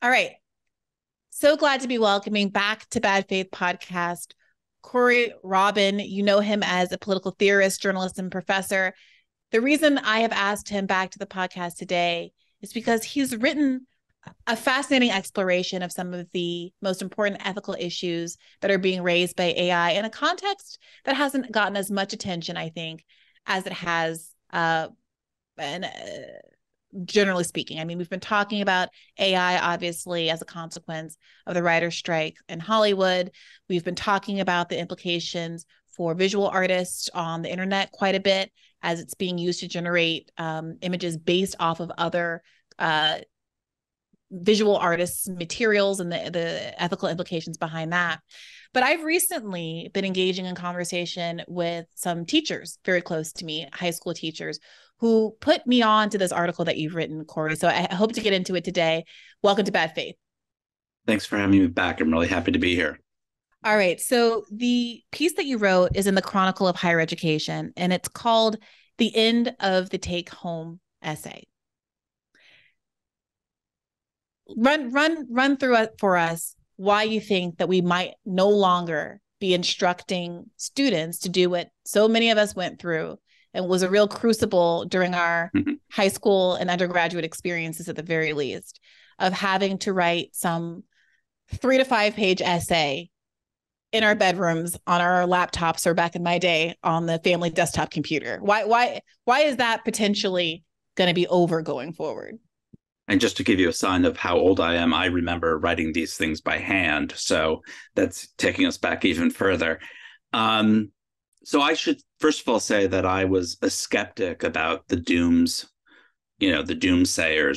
All right. So glad to be welcoming back to Bad Faith Podcast Corey Robin. You know him as a political theorist, journalist, and professor. The reason I have asked him back to the podcast today is because he's written a fascinating exploration of some of the most important ethical issues that are being raised by AI in a context that hasn't gotten as much attention, I think, as it has and generally speaking. I mean, we've been talking about AI, obviously, as a consequence of the writer's strike in Hollywood. We've been talking about the implications for visual artists on the internet quite a bit as it's being used to generate images based off of other visual artists' materials and the ethical implications behind that. But I've recently been engaging in conversation with some teachers very close to me, high school teachers, who put me on to this article that you've written, Corey. So I hope to get into it today. Welcome to Bad Faith. Thanks for having me back. I'm really happy to be here. All right. So the piece that you wrote is in the Chronicle of Higher Education, and it's called The End of the Take-Home Essay. Run through it for us why you think that we might no longer be instructing students to do what so many of us went through and was a real crucible during our high school and undergraduate experiences, at the very least, of having to write some 3 to 5 page essay in our bedrooms on our laptops, or back in my day on the family desktop computer. Why is that potentially going to be over going forward? And just to give you a sign of how old I am, I remember writing these things by hand. So that's taking us back even further. So I should first of all say that I was a skeptic about the doomsayers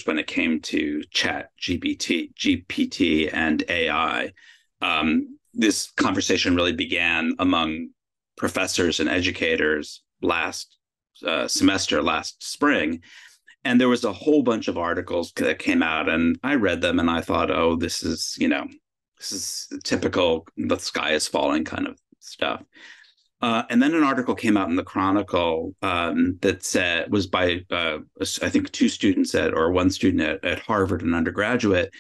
when it came to GPT and AI. This conversation really began among professors and educators last spring. And there was a whole bunch of articles that came out, and I read them and I thought, oh, this is typical, the sky is falling kind of stuff. And then an article came out in the Chronicle that was by, I think, 2 students or 1 student at Harvard, an undergraduate,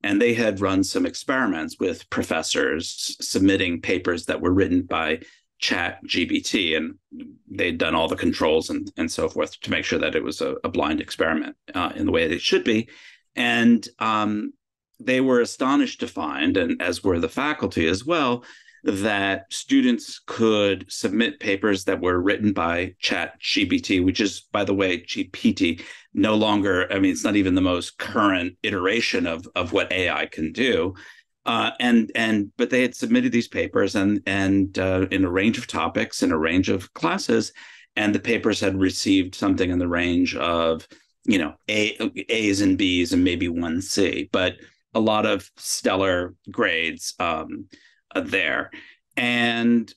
and they had run some experiments with professors submitting papers that were written by ChatGPT, and they'd done all the controls and so forth to make sure that it was a blind experiment in the way that it should be. And they were astonished to find, and as were the faculty as well, that students could submit papers that were written by ChatGPT, which is, by the way, GPT, no longer, I mean, it's not even the most current iteration of what AI can do. But they had submitted these papers and in a range of topics, in a range of classes, and the papers had received something in the range of, A's and B's and maybe 1 C, but a lot of stellar grades there. And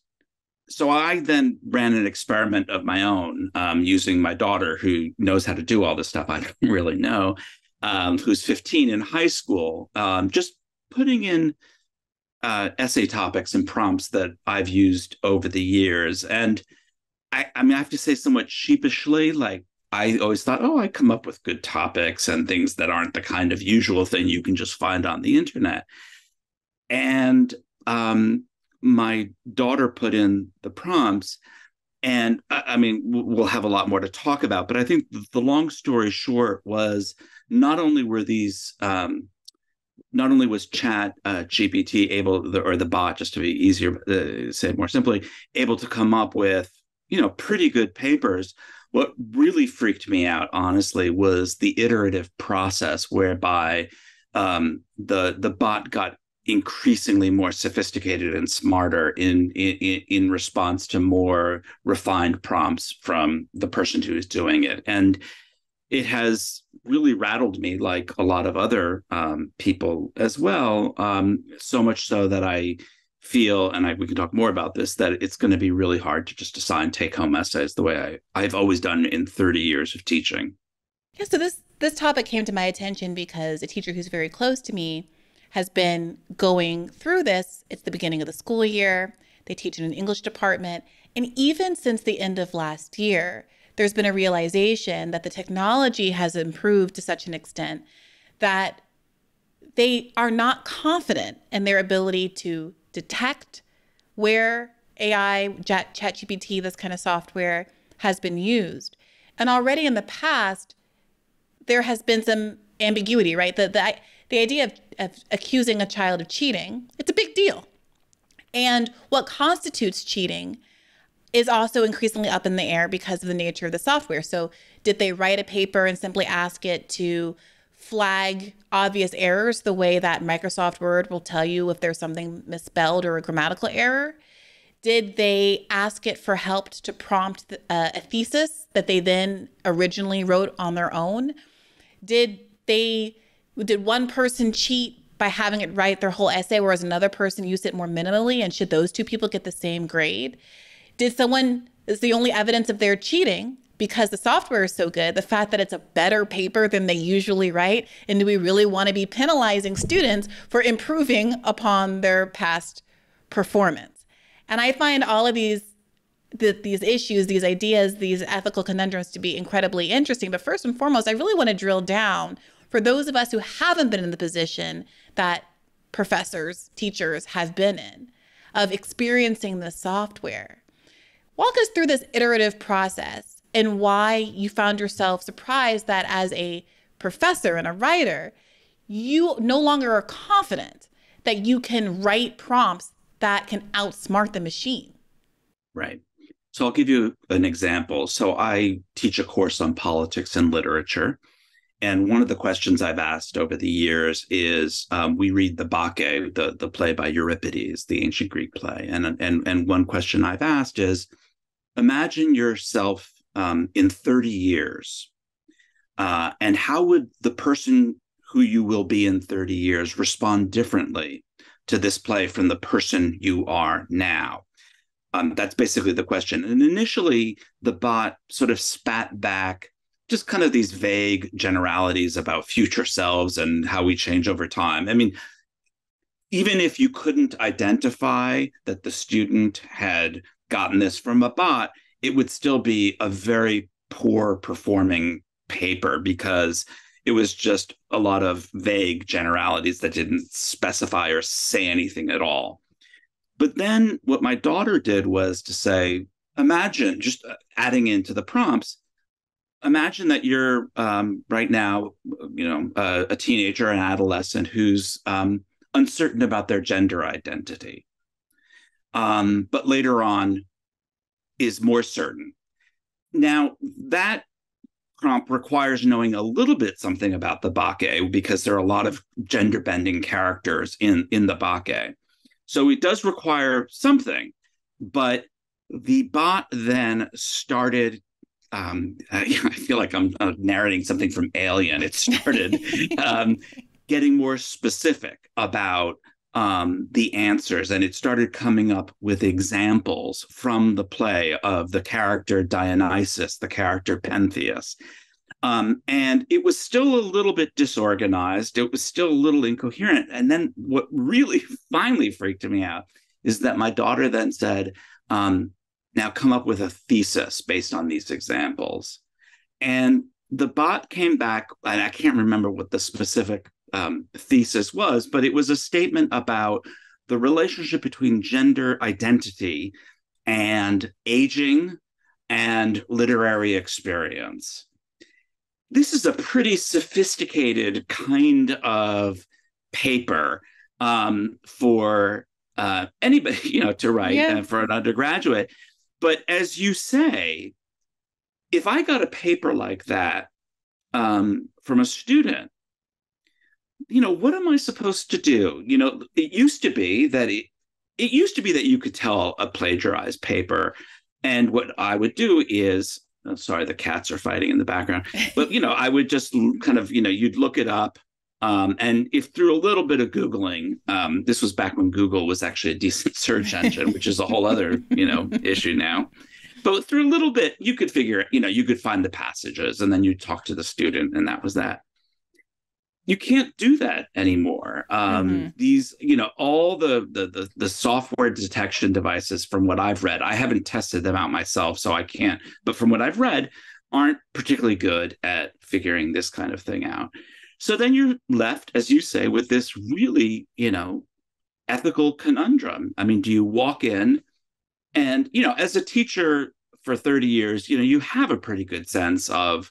so I then ran an experiment of my own using my daughter, who knows how to do all this stuff I don't really know, who's 15 in high school, just putting in essay topics and prompts that I've used over the years. And I mean, I have to say somewhat sheepishly, like, I always thought, oh, I come up with good topics and things that aren't the kind of usual thing you can just find on the internet. And my daughter put in the prompts, and I mean, we'll have a lot more to talk about, but I think the long story short was not only was Chat GPT able, or the bot, just to be easier to say it more simply, able to come up with, pretty good papers. What really freaked me out, honestly, was the iterative process whereby the bot got increasingly more sophisticated and smarter in response to more refined prompts from the person who is doing it. And it has really rattled me, like a lot of other people as well, so much so that I feel, and we can talk more about this, that it's going to be really hard to just assign take-home essays the way I've always done in 30 years of teaching. Yeah, so this topic came to my attention because a teacher who's very close to me has been going through this. It's the beginning of the school year. They teach in an English department. And even since the end of last year, there's been a realization that the technology has improved to such an extent that they are not confident in their ability to detect where AI, ChatGPT, this kind of software has been used. And already in the past, there has been some ambiguity, right? The idea of accusing a child of cheating, it's a big deal. And what constitutes cheating is also increasingly up in the air because of the nature of the software. So did they write a paper and simply ask it to flag obvious errors the way that Microsoft Word will tell you if there's something misspelled or a grammatical error? Did they ask it for help to prompt a thesis that they then originally wrote on their own? Did one person cheat by having it write their whole essay, whereas another person used it more minimally? And should those two people get the same grade? Is the only evidence of their cheating because the software is so good, the fact that it's a better paper than they usually write? And do we really want to be penalizing students for improving upon their past performance? And I find all of these issues, these ideas, these ethical conundrums to be incredibly interesting. But first and foremost, I really want to drill down for those of us who haven't been in the position that professors, teachers have been in, of experiencing the software. Walk us through this iterative process and why you found yourself surprised that as a professor and a writer, you no longer are confident that you can write prompts that can outsmart the machine. Right. So I'll give you an example. So I teach a course on politics and literature. And one of the questions I've asked over the years is we read the Bacchae, the play by Euripides, the ancient Greek play. And one question I've asked is, imagine yourself in 30 years. And how would the person who you will be in 30 years respond differently to this play from the person you are now? That's basically the question. And initially, the bot sort of spat back just kind of these vague generalities about future selves and how we change over time. I mean, even if you couldn't identify that the student had gotten this from a bot, it would still be a very poor performing paper because it was just a lot of vague generalities that didn't specify or say anything at all. But then what my daughter did was to say, imagine, just adding into the prompts, imagine that you're right now, a teenager, an adolescent who's uncertain about their gender identity, but later on is more certain. Now, that prompt requires knowing a little bit something about the Bacchae because there are a lot of gender bending characters in the Bacchae. So it does require something, but the bot then started, I feel like I'm narrating something from Alien. It started getting more specific about the answers, and it started coming up with examples from the play of the character Dionysus, the character Pentheus. And it was still a little bit disorganized. It was still a little incoherent. And then what really finally freaked me out is that my daughter then said, now come up with a thesis based on these examples. And the bot came back, and I can't remember what the specific thesis was, but it was a statement about the relationship between gender identity and aging and literary experience. This is a pretty sophisticated kind of paper for anybody, to write for an undergraduate. But as you say, if I got a paper like that from a student, what am I supposed to do? It used to be that you could tell a plagiarized paper, and what I would do is, sorry, the cats are fighting in the background, but I would just kind of, you'd look it up, and if through a little bit of Googling, this was back when Google was actually a decent search engine, which is a whole other issue now. But through a little bit, you could figure, you could find the passages, and then you talk to the student, and that was that. You can't do that anymore. These, all the software detection devices, from what I've read, I haven't tested them out myself, so I can't. But from what I've read, aren't particularly good at figuring this kind of thing out. So then you're left, as you say, with this really, ethical conundrum. I mean, do you walk in and, as a teacher for 30 years, you have a pretty good sense of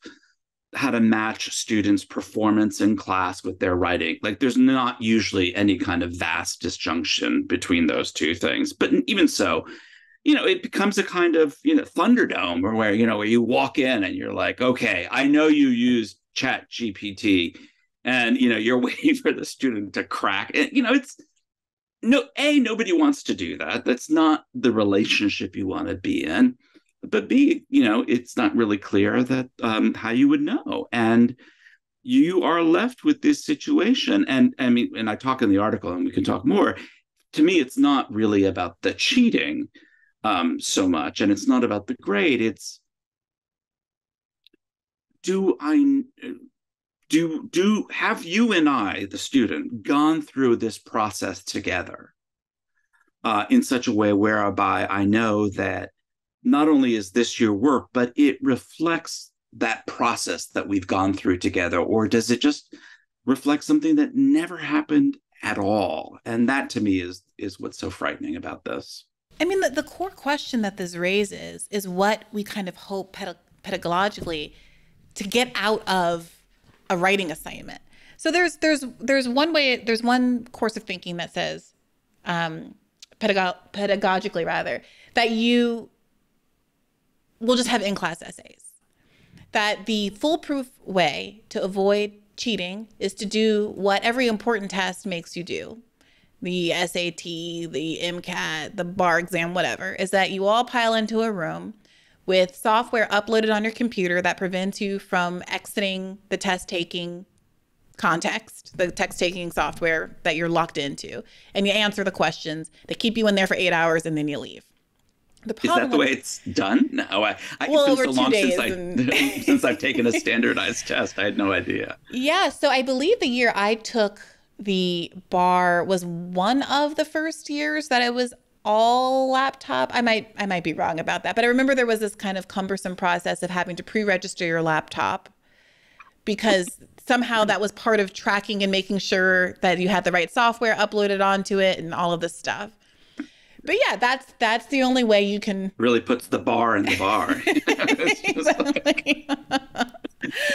how to match students' performance in class with their writing. Like there's not usually any kind of vast disjunction between those two things. But even so, it becomes a kind of, Thunderdome where you walk in and you're like, okay, I know you use Chat GPT and, you're waiting for the student to crack. And, it's nobody wants to do that. That's not the relationship you want to be in. But B, it's not really clear that how you would know. And you are left with this situation. And I mean, and I talk in the article and we can talk more. To me, it's not really about the cheating so much. And it's not about the grade. It's have you and I, the student, gone through this process together in such a way whereby I know that not only is this your work, but it reflects that process that we've gone through together? Or does it just reflect something that never happened at all? And that to me is what's so frightening about this. I mean, the core question that this raises is what we kind of hope pedagogically to get out of a writing assignment. So there's one course of thinking that says, pedagogically rather, that you will just have in-class essays. That the foolproof way to avoid cheating is to do what every important test makes you do. The SAT, the MCAT, the bar exam, whatever, is that you all pile into a room with software uploaded on your computer that prevents you from exiting the test-taking context, the text-taking software that you're locked into, and you answer the questions. They keep you in there for 8 hours and then you leave. Is that the way it's done? No, well, it's been so long since I've taken a standardized test. I had no idea. Yeah, so I believe the year I took the bar was one of the first years that it was all laptop. I might be wrong about that, but I remember there was this kind of cumbersome process of having to pre-register your laptop because somehow that was part of tracking and making sure that you had the right software uploaded onto it and all of this stuff. But yeah, that's the only way you can really puts the bar in the bar. Exactly.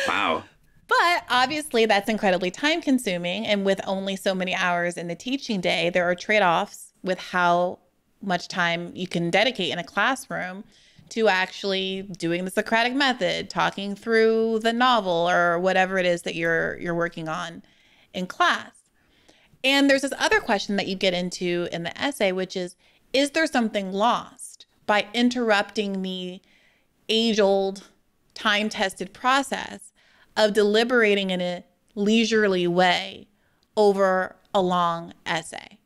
Wow. But obviously that's incredibly time consuming. And with only so many hours in the teaching day, there are trade-offs with how much time you can dedicate in a classroom to actually doing the Socratic method, talking through the novel or whatever it is that you're working on in class. And there's this other question that you get into in the essay, which is there something lost by interrupting the age-old, time-tested process of deliberating in a leisurely way over a long essay?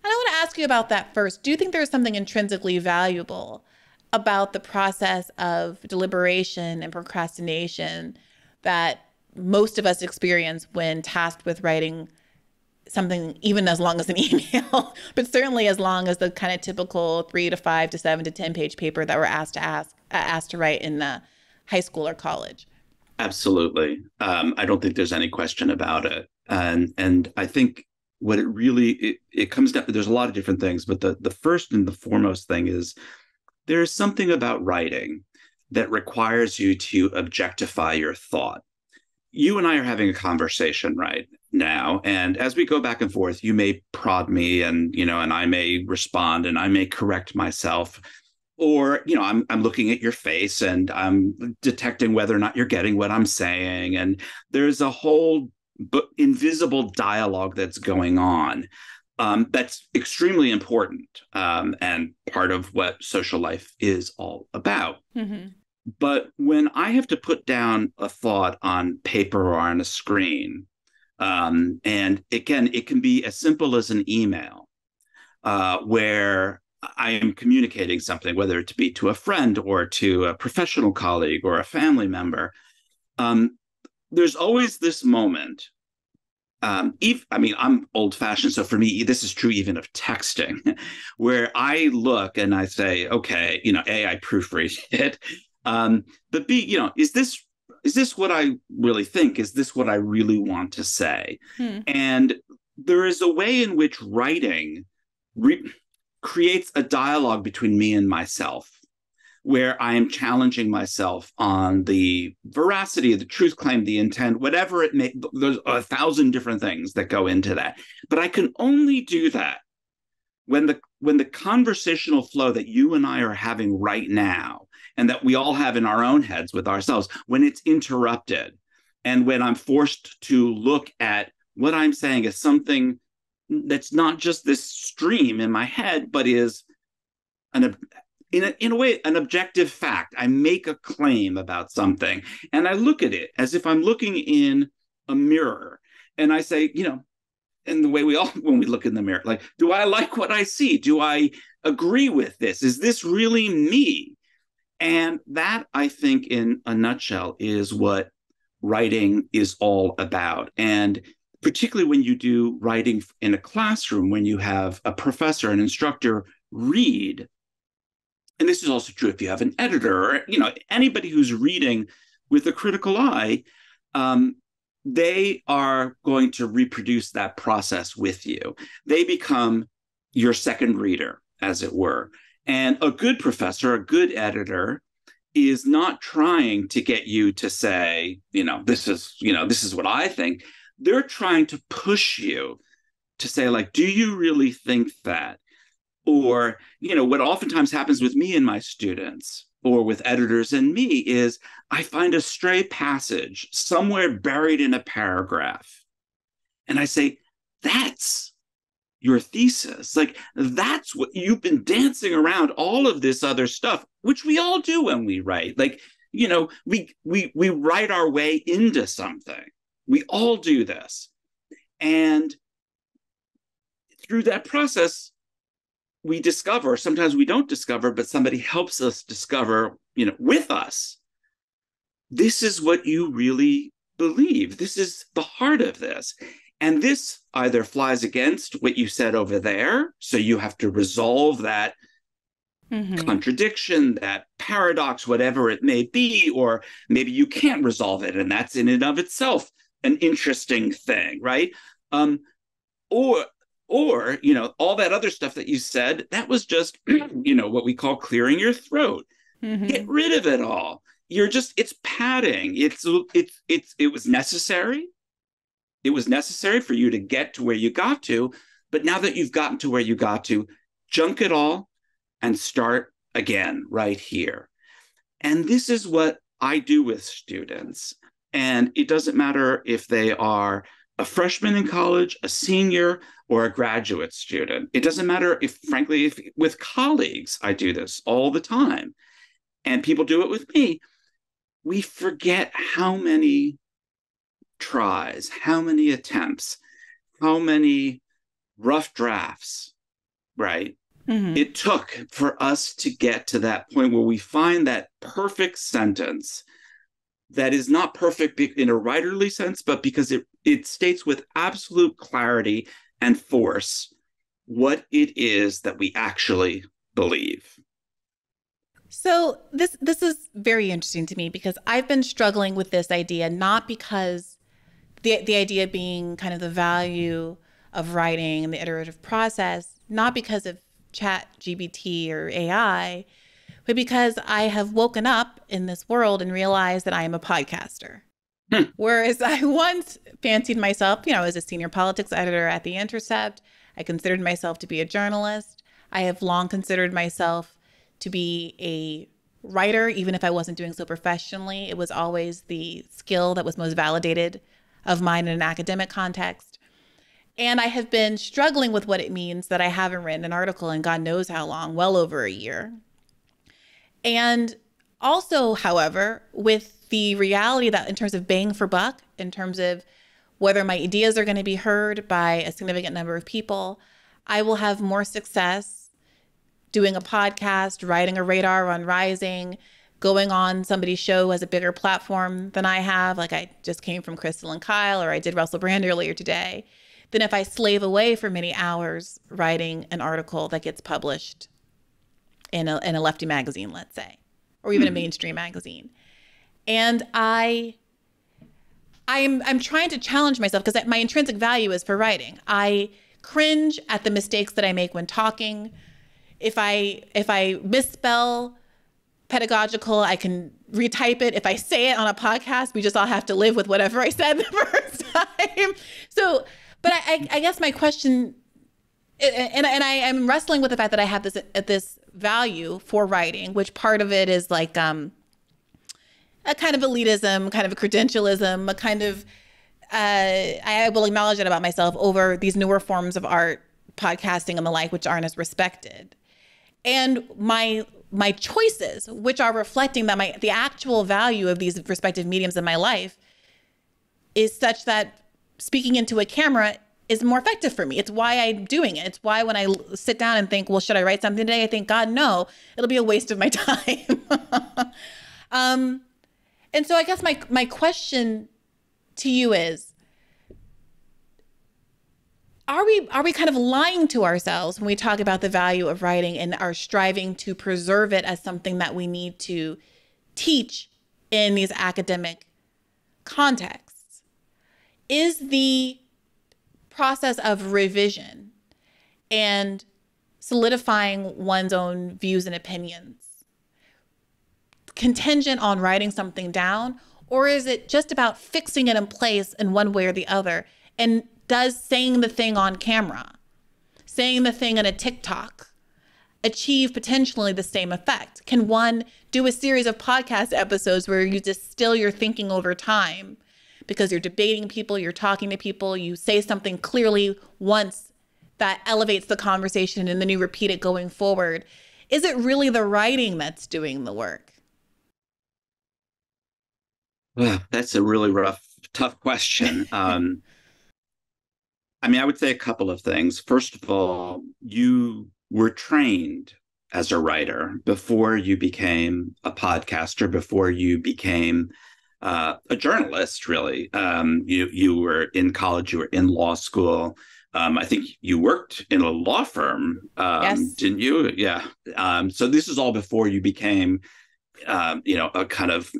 And I want to ask you about that first. Do you think there's something intrinsically valuable about the process of deliberation and procrastination that most of us experience when tasked with writing something even as long as an email, but certainly as long as the kind of typical 3 to 5 to 7 to 10 page paper that we're asked to write in high school or college? Absolutely. I don't think there's any question about it. And I think what it really, it comes down, there's a lot of different things, but the first and the foremost thing is there's something about writing that requires you to objectify your thought. You and I are having a conversation right now, and as we go back and forth, you may prod me, and I may respond, and I may correct myself, or I'm looking at your face, and I'm detecting whether or not you're getting what I'm saying, and there's a whole invisible dialogue that's going on. That's extremely important, and part of what social life is all about. Mm-hmm. But when I have to put down a thought on paper or on a screen, and again, it can be as simple as an email where I am communicating something, whether it be to a friend or to a professional colleague or a family member. There's always this moment. I'm old-fashioned, so for me, this is true even of texting, where I look and I say, okay, A, I proofread it. But B, is this is this what I really think? Is this what I really want to say? Hmm. And there is a way in which writing creates a dialogue between me and myself, where I am challenging myself on the veracity, the truth claim, the intent, whatever it may. There's 1,000 different things that go into that. But I can only do that when the conversational flow that you and I are having right now, and that we all have in our own heads with ourselves, when it's interrupted, and when I'm forced to look at what I'm saying as something that's not just this stream in my head, but is in a way, an objective fact. I make a claim about something, and I look at it as if I'm looking in a mirror, and I say, and the way we all, when we look in the mirror, like, do I like what I see? Do I agree with this? Is this really me? And that, I think, in a nutshell, is what writing is all about. And particularly when you do writing in a classroom, when you have a professor, an instructor read, and this is also true if you have an editor, or anybody who's reading with a critical eye, they are going to reproduce that process with you. They become your second reader, as it were. And a good professor, a good editor, is not trying to get you to say, this is what I think. They're trying to push you to say, like, do you really think that? Or, what oftentimes happens with me and my students, or with editors and me, is I find a stray passage somewhere buried in a paragraph. And I say, that's your thesis. Like, that's what you've been dancing around all of this other stuff, which we all do when we write. Like, we write our way into something. We all do this. And through that process, we discover, sometimes we don't discover, but somebody helps us discover, with us, this is what you really believe. This is the heart of this. And this either flies against what you said over there, so you have to resolve that contradiction, that paradox, whatever it may be, or maybe you can't resolve it, and that's in and of itself an interesting thing, right? Or all that other stuff that you said, that was just, what we call clearing your throat. Get rid of it all. It's padding. It was necessary. It was necessary for you to get to where you got to. But now that you've gotten to where you got to, junk it all and start again right here. And this is what I do with students. And it doesn't matter if they are a freshman in college, a senior, or a graduate student. It doesn't matter if with colleagues, I do this all the time, and people do it with me. We forget how many tries, how many attempts, how many rough drafts, right? It took for us to get to that point where we find that perfect sentence that is not perfect in a writerly sense, but because it states with absolute clarity and force what it is that we actually believe. So this is very interesting to me, because I've been struggling with this idea, not because the idea being kind of the value of writing and the iterative process, not because of Chat GPT or AI, but because I have woken up in this world and realized that I am a podcaster. Whereas I once fancied myself, as a senior politics editor at The Intercept. I considered myself to be a journalist. I have long considered myself to be a writer, even if I wasn't doing so professionally. It was always the skill that was most validated of mine in an academic context. And I have been struggling with what it means that I haven't written an article in God knows how long, well over a year. And also, however, with the reality that in terms of bang for buck, in terms of whether my ideas are going to be heard by a significant number of people, I will have more success doing a podcast, writing a radar on Rising, going on somebody's show as a bigger platform than I have, like I just came from Crystal and Kyle, or I did Russell Brand earlier today, than if I slave away for many hours writing an article that gets published in a lefty magazine, let's say, or even a mainstream magazine. And I'm trying to challenge myself because my intrinsic value is for writing. I cringe at the mistakes that I make when talking. If I misspell pedagogical, I can retype it. If I say it on a podcast, we just all have to live with whatever I said the first time. So, but I guess my question, and I am wrestling with the fact that I have this value for writing, which part of it is like a kind of elitism, kind of a credentialism, a kind of I will acknowledge that about myself over these newer forms of art, podcasting and the like, which aren't as respected. And my choices, which are reflecting that the actual value of these respective mediums in my life is such that speaking into a camera is more effective for me. It's why I'm doing it. It's why when I sit down and think, well, should I write something today? I think, God, no, it'll be a waste of my time. And so I guess my question to you is, are we kind of lying to ourselves when we talk about the value of writing and are striving to preserve it as something that we need to teach in these academic contexts? Is the process of revision and solidifying one's own views and opinions contingent on writing something down, or is it just about fixing it in place in one way or the other? And does saying the thing on camera, saying the thing in a TikTok, achieve potentially the same effect? Can one do a series of podcast episodes where you distill your thinking over time because you're debating people, you're talking to people, you say something clearly once that elevates the conversation and then you repeat it going forward? Is it really the writing that's doing the work? Well, that's a really tough question. I mean, I would say a couple of things. First of all, you were trained as a writer before you became a podcaster, before you became a journalist, really. You were in college, you were in law school. I think you worked in a law firm, Yes. didn't you? Yeah. So this is all before you became, a kind of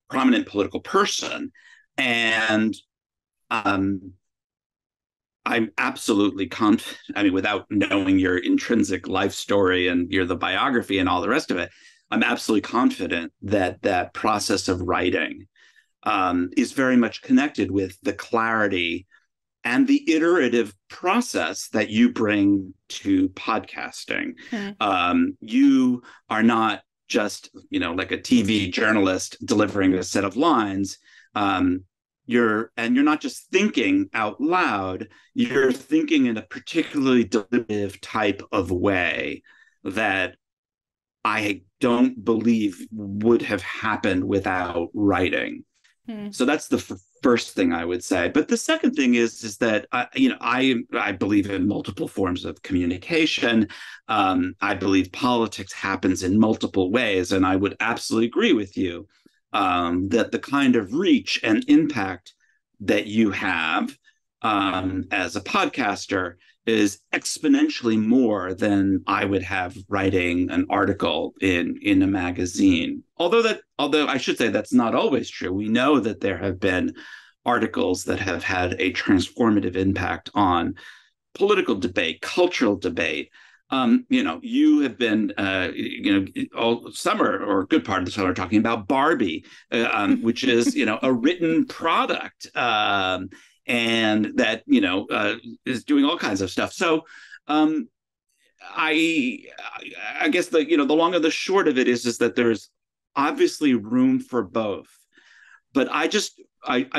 prominent political person. And I'm absolutely confident. I mean, without knowing your intrinsic life story and the biography and all the rest of it, I'm absolutely confident that that process of writing is very much connected with the clarity and the iterative process that you bring to podcasting. You are not just, like a TV journalist delivering a set of lines. You're not just thinking out loud, you're thinking in a particularly deliberative type of way that I don't believe would have happened without writing. So that's the first thing I would say. But the second thing is that I believe in multiple forms of communication. I believe politics happens in multiple ways, and I would absolutely agree with you that the kind of reach and impact that you have as a podcaster is exponentially more than I would have writing an article in a magazine. Although I should say that's not always true. We know that there have been articles that have had a transformative impact on political debate, cultural debate. You have been, all summer or a good part of the summer talking about Barbie, which is, a written product. And that is doing all kinds of stuff. So I guess the long and the short of it is that there's obviously room for both, but I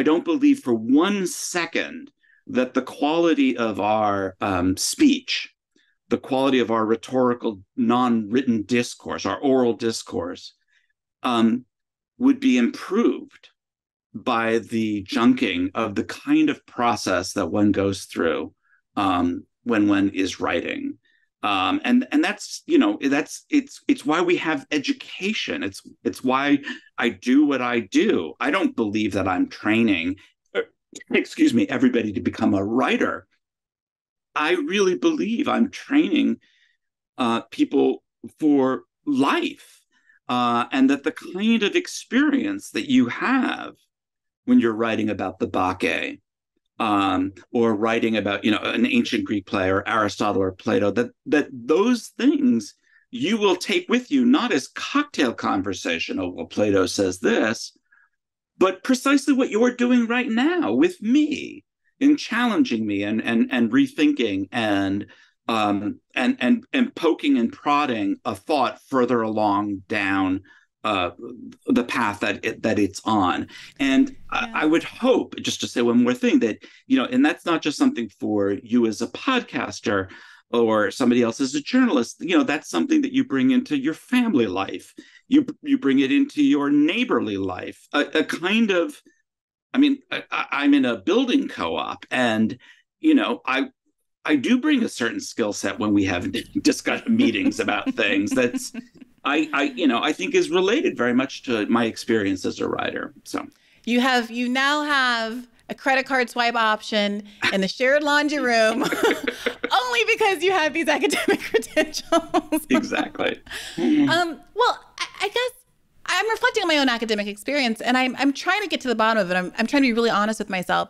don't believe for 1 second that the quality of our speech, the quality of our rhetorical non-written discourse, our oral discourse, would be improved by the junking of the kind of process that one goes through when one is writing. And that's it's why we have education. It's why I do what I do. I don't believe that I'm training, everybody to become a writer. I really believe I'm training people for life. and that the kind of experience that you have when you're writing about the Bacchae, or writing about, an ancient Greek play or Aristotle or Plato, that those things you will take with you, not as cocktail conversation, oh, well, Plato says this, but precisely what you're doing right now with me in challenging me and rethinking and poking and prodding a thought further along down the path that it's on. And I would hope, just to say one more thing, that, and that's not just something for you as a podcaster or somebody else as a journalist, that's something that you bring into your family life. You bring it into your neighborly life, a kind of, I'm in a building co-op, and, I do bring a certain skill set when we have discussion meetings about things that's, I think is related very much to my experience as a writer. So you now have a credit card swipe option in the shared laundry room only because you have these academic credentials. Exactly. Well, I guess I'm reflecting on my own academic experience, and I'm trying to get to the bottom of it. I'm trying to be really honest with myself.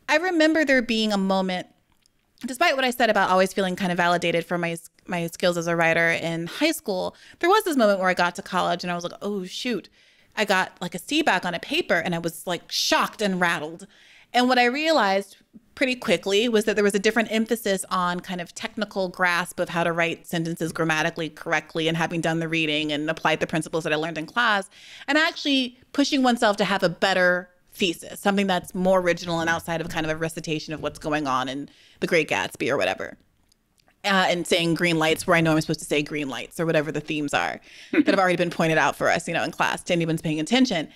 I remember there being a moment, despite what I said about always feeling kind of validated for my skills as a writer in high school, there was this moment where I got to college and I was like, oh, shoot. I got like a C back on a paper, and I was like shocked and rattled. And what I realized pretty quickly was that there was a different emphasis on kind of technical grasp of how to write sentences grammatically correctly, and having done the reading and applied the principles that I learned in class, and actually pushing oneself to have a better thesis, something that's more original and outside of kind of a recitation of what's going on in The Great Gatsby or whatever. And saying green lights where I know I'm supposed to say green lights, or whatever the themes are that have already been pointed out for us, in class to anyone's paying attention.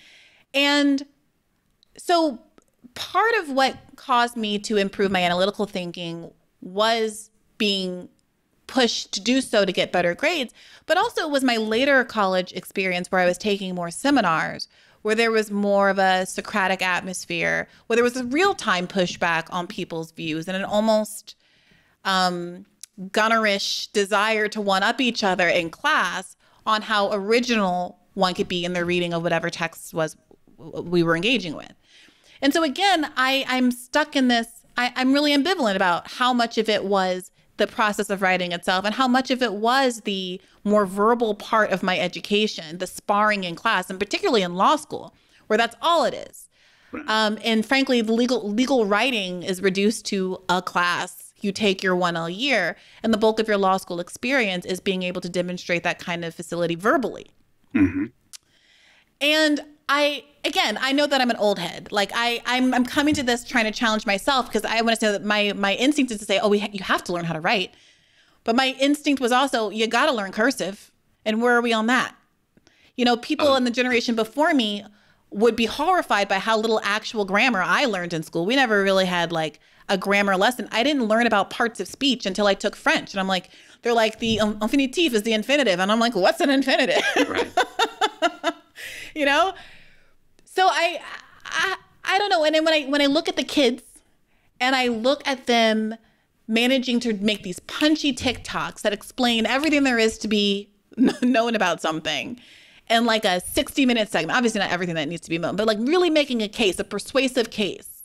And so part of what caused me to improve my analytical thinking was being pushed to do so to get better grades, but also it was my later college experience where I was taking more seminars, where there was more of a Socratic atmosphere, where there was a real-time pushback on people's views and an almost gunnerish desire to one-up each other in class on how original one could be in their reading of whatever text was we were engaging with. And so again, I'm stuck in this, I'm really ambivalent about how much of it was the process of writing itself and how much of it was the more verbal part of my education, the sparring in class, and particularly in law school, where that's all it is. And frankly, the legal writing is reduced to a class. You take your 1L year, and the bulk of your law school experience is being able to demonstrate that kind of facility verbally. Mm-hmm. And I know that I'm an old head. Like I'm coming to this trying to challenge myself, because I want to say that my instinct is to say, you have to learn how to write. But my instinct was also, you got to learn cursive. And where are we on that? People in the generation before me would be horrified by how little actual grammar I learned in school. We never really had like a grammar lesson. I didn't learn about parts of speech until I took French. And I'm like, they're like, the infinitive is the infinitive. And I'm like, what's an infinitive? Right. So I don't know. And then when I look at the kids and I look at them managing to make these punchy TikToks that explain everything there is to be known about something, and like a 60-minute segment, obviously not everything that needs to be known, but like really making a case, a persuasive case,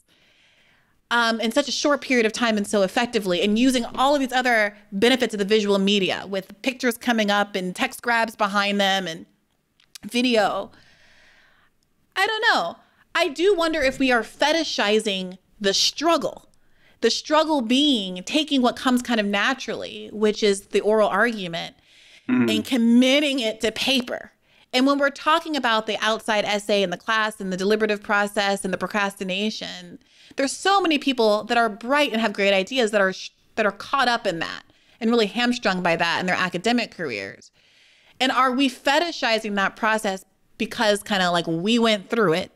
in such a short period of time and so effectively, and using all of these other benefits of the visual media with pictures coming up and text grabs behind them and video. I don't know. I do wonder if we are fetishizing the struggle being taking what comes kind of naturally, which is the oral argument, and committing it to paper. And when we're talking about the outside essay and the class and the deliberative process and the procrastination, there's so many people that are bright and have great ideas that are caught up in that and really hamstrung by that in their academic careers. And are we fetishizing that process because kind of like we went through it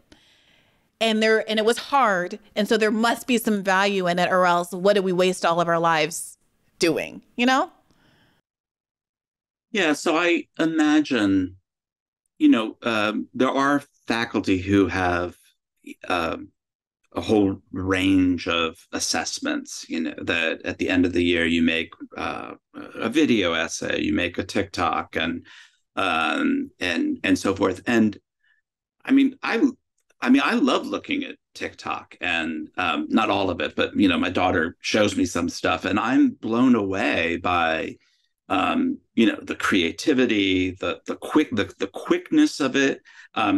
and it was hard, and so there must be some value in it, or else what did we waste all of our lives doing, Yeah, so I imagine, there are faculty who have a whole range of assessments, that at the end of the year you make a video essay, you make a TikTok, and and so forth. And I love looking at TikTok, and not all of it, but my daughter shows me some stuff, and I'm blown away by the creativity, the quickness of it.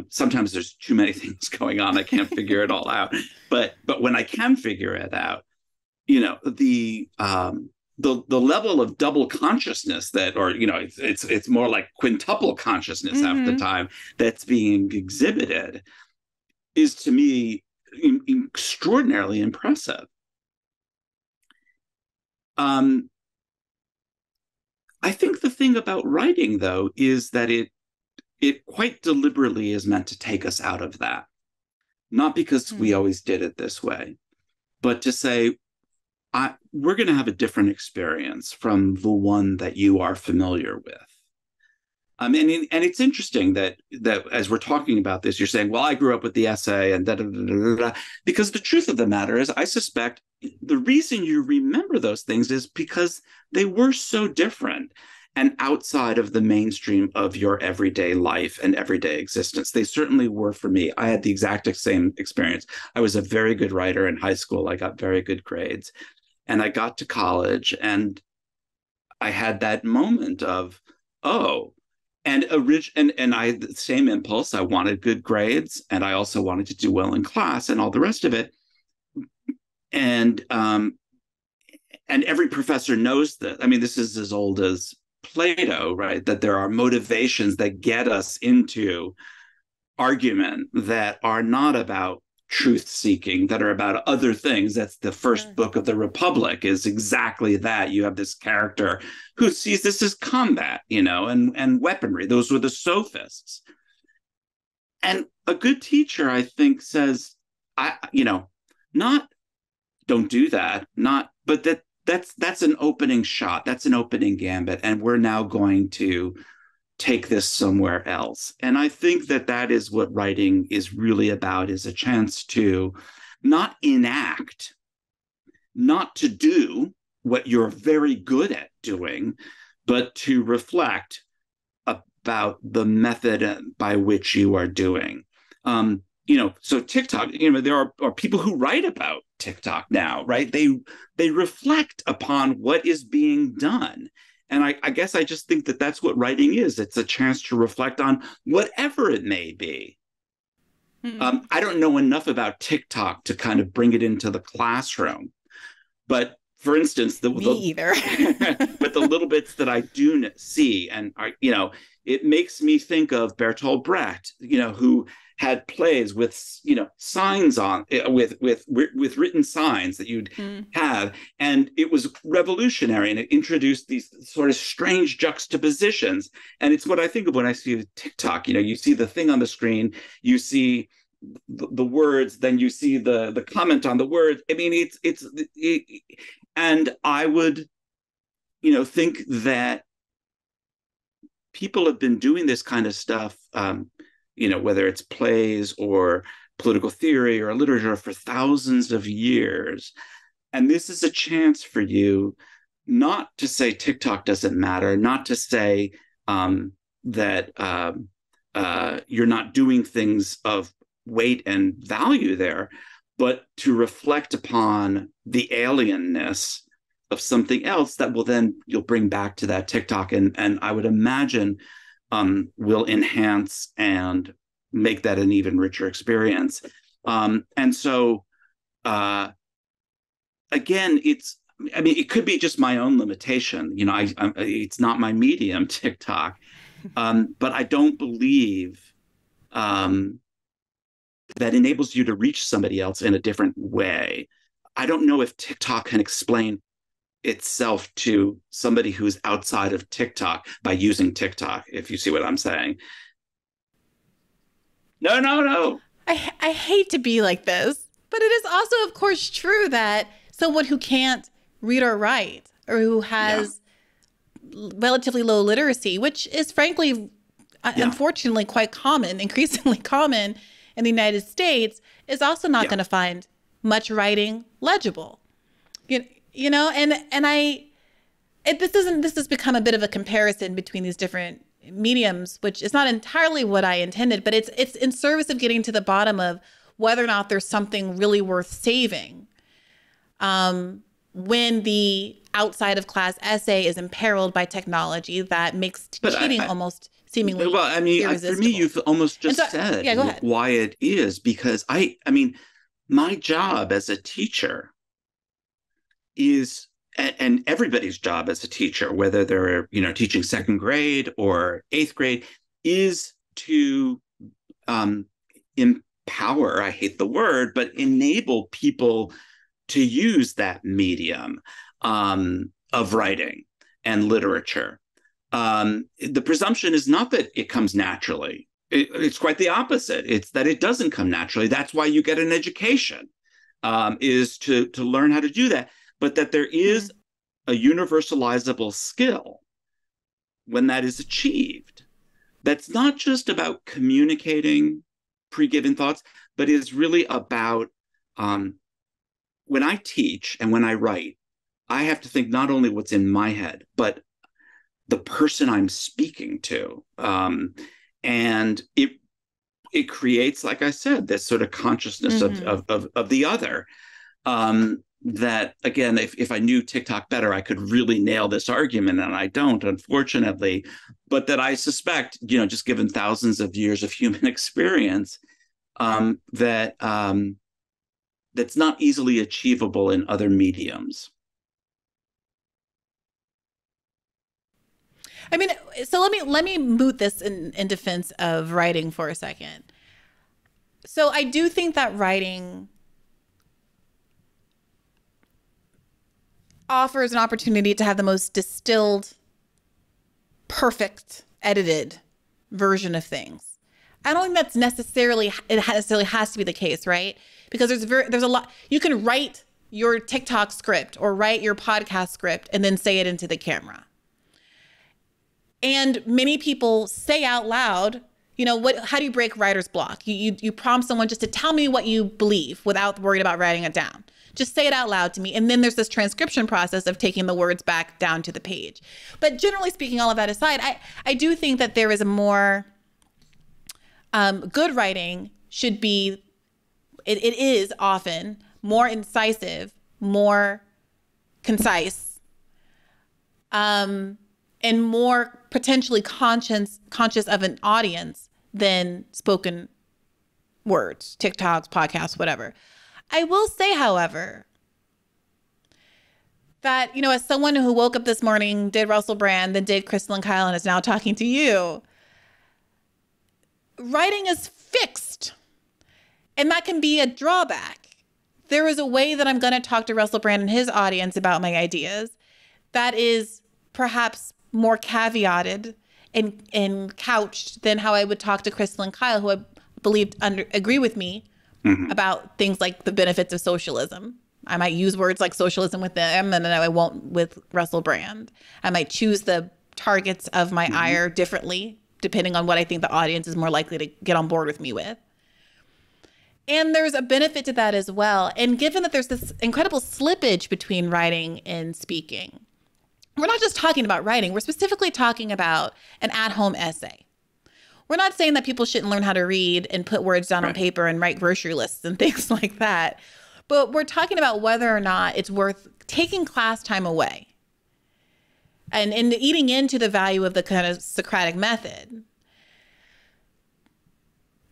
Sometimes there's too many things going on. I can't figure it all out. But when I can figure it out, the level of double consciousness it's more like quintuple consciousness half the time that's being exhibited is, to me, extraordinarily impressive. I think the thing about writing, though, is that it quite deliberately is meant to take us out of that. Not because we always did it this way, but to say, we're going to have a different experience from the one that you are familiar with. And it's interesting that as we're talking about this, you're saying, well, I grew up with the essay and da, da, da, da, da, because the truth of the matter is, I suspect the reason you remember those things is because they were so different and outside of the mainstream of your everyday life and everyday existence. They certainly were for me. I had the exact same experience. I was a very good writer in high school. I got very good grades. And I got to college and I had that moment of, oh, and I had the same impulse. I wanted good grades, and I also wanted to do well in class and all the rest of it. And every professor knows that. I mean, this is as old as Plato, right? That there are motivations that get us into argument that are not about truth seeking, that are about other things. That's the first book of the Republic, is exactly that. You have this character who sees this as combat, and weaponry. Those were the sophists. And a good teacher, I think, says, not don't do that, but that's an opening shot. That's an opening gambit. And we're now going to take this somewhere else. And I think that is what writing is really about, is a chance to not enact, not to do what you're very good at doing, but to reflect about the method by which you are doing. So TikTok, there are people who write about TikTok now, right? They reflect upon what is being done. And I guess I just think that that's what writing is. It's a chance to reflect on whatever it may be. I don't know enough about TikTok to kind of bring it into the classroom. But for instance, either. but the little bits that I do see, and it makes me think of Bertolt Brecht, who had plays with signs on, with written signs that you'd have, and it was revolutionary, and it introduced these sort of strange juxtapositions. And it's what I think of when I see TikTok. You see the thing on the screen, you see the words, then you see the comment on the words. I mean, and I would think that people have been doing this kind of stuff, whether it's plays or political theory or literature, for thousands of years. And this is a chance for you not to say TikTok doesn't matter, not to say that you're not doing things of weight and value there, but to reflect upon the alienness of something else that you'll bring back to that TikTok. And I would imagine will enhance and make that an even richer experience. And so, again, it could be just my own limitation. It's not my medium, TikTok, but I don't believe that enables you to reach somebody else in a different way. I don't know if TikTok can explain itself to somebody who's outside of TikTok by using TikTok, if you see what I'm saying. No. I hate to be like this, but it is also, of course, true that someone who can't read or write, or who has relatively low literacy, which is frankly, unfortunately, quite common, increasingly common in the United States, is also not going to find much writing legible. This has become a bit of a comparison between these different mediums, which is not entirely what I intended, but it's in service of getting to the bottom of whether or not there's something really worth saving. When the outside of class essay is imperiled by technology that makes cheating almost seemingly well, I mean, irresistible. for me, you've almost just said why it is, because I mean, my job as a teacher is, and everybody's job as a teacher, whether they're, teaching second grade or eighth grade, is to empower, I hate the word, but enable people to use that medium of writing and literature. The presumption is not that it comes naturally. It's quite the opposite. It's that it doesn't come naturally. That's why you get an education, is to learn how to do that. But that there is a universalizable skill when that is achieved. That's not just about communicating pre-given thoughts, but is really about, when I teach and when I write, I have to think not only what's in my head, but the person I'm speaking to. And it creates, like I said, this sort of consciousness of the other. That, again, if I knew TikTok better, I could really nail this argument, and I don't, unfortunately. But that I suspect, just given thousands of years of human experience, that's not easily achievable in other mediums. I mean, so let me moot this in defense of writing for a second. So I do think that writing offers an opportunity to have the most distilled, perfect, edited version of things. I don't think that's necessarily has to be the case, right? Because there's a lot. You can write your TikTok script or write your podcast script and then say it into the camera. And many people say out loud, how do you break writer's block? You prompt someone just to tell me what you believe without worried about writing it down. Just say it out loud to me. And then there's this transcription process of taking the words back down to the page. But generally speaking, all of that aside, I do think that there is a more good writing should be, it is often more incisive, more concise, and more potentially conscious of an audience than spoken words, TikToks, podcasts, whatever. I will say, however, that, as someone who woke up this morning, did Russell Brand, then did Crystal and Kyle, and is now talking to you, writing is fixed. And that can be a drawback. There is a way that I'm going to talk to Russell Brand and his audience about my ideas that is perhaps more caveated and couched than how I would talk to Crystal and Kyle, who I believed agree with me about things like the benefits of socialism. I might use words like socialism with them, and then I won't with Russell Brand. I might choose the targets of my ire differently, depending on what I think the audience is more likely to get on board with me with. And there's a benefit to that as well. And given that there's this incredible slippage between writing and speaking, we're not just talking about writing. We're specifically talking about an at-home essay. We're not saying that people shouldn't learn how to read and put words down on paper and write grocery lists and things like that. But we're talking about whether or not it's worth taking class time away and eating into the value of the kind of Socratic method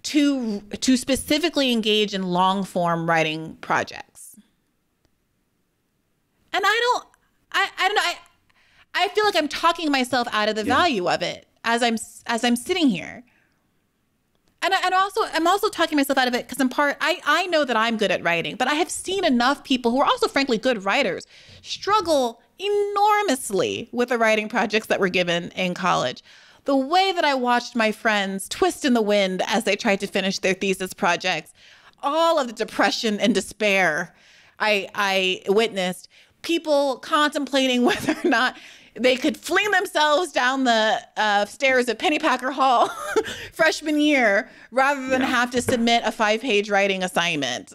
to specifically engage in long-form writing projects. And I don't know. I feel like I'm talking myself out of the value of it as I'm sitting here. And I'm also talking myself out of it because in part, I know that I'm good at writing, but I have seen enough people who are also frankly good writers struggle enormously with the writing projects that were given in college. The way that I watched my friends twist in the wind as they tried to finish their thesis projects, all of the depression and despair I witnessed, people contemplating whether or not they could fling themselves down the stairs at Pennypacker Hall freshman year rather than have to submit a 5-page writing assignment.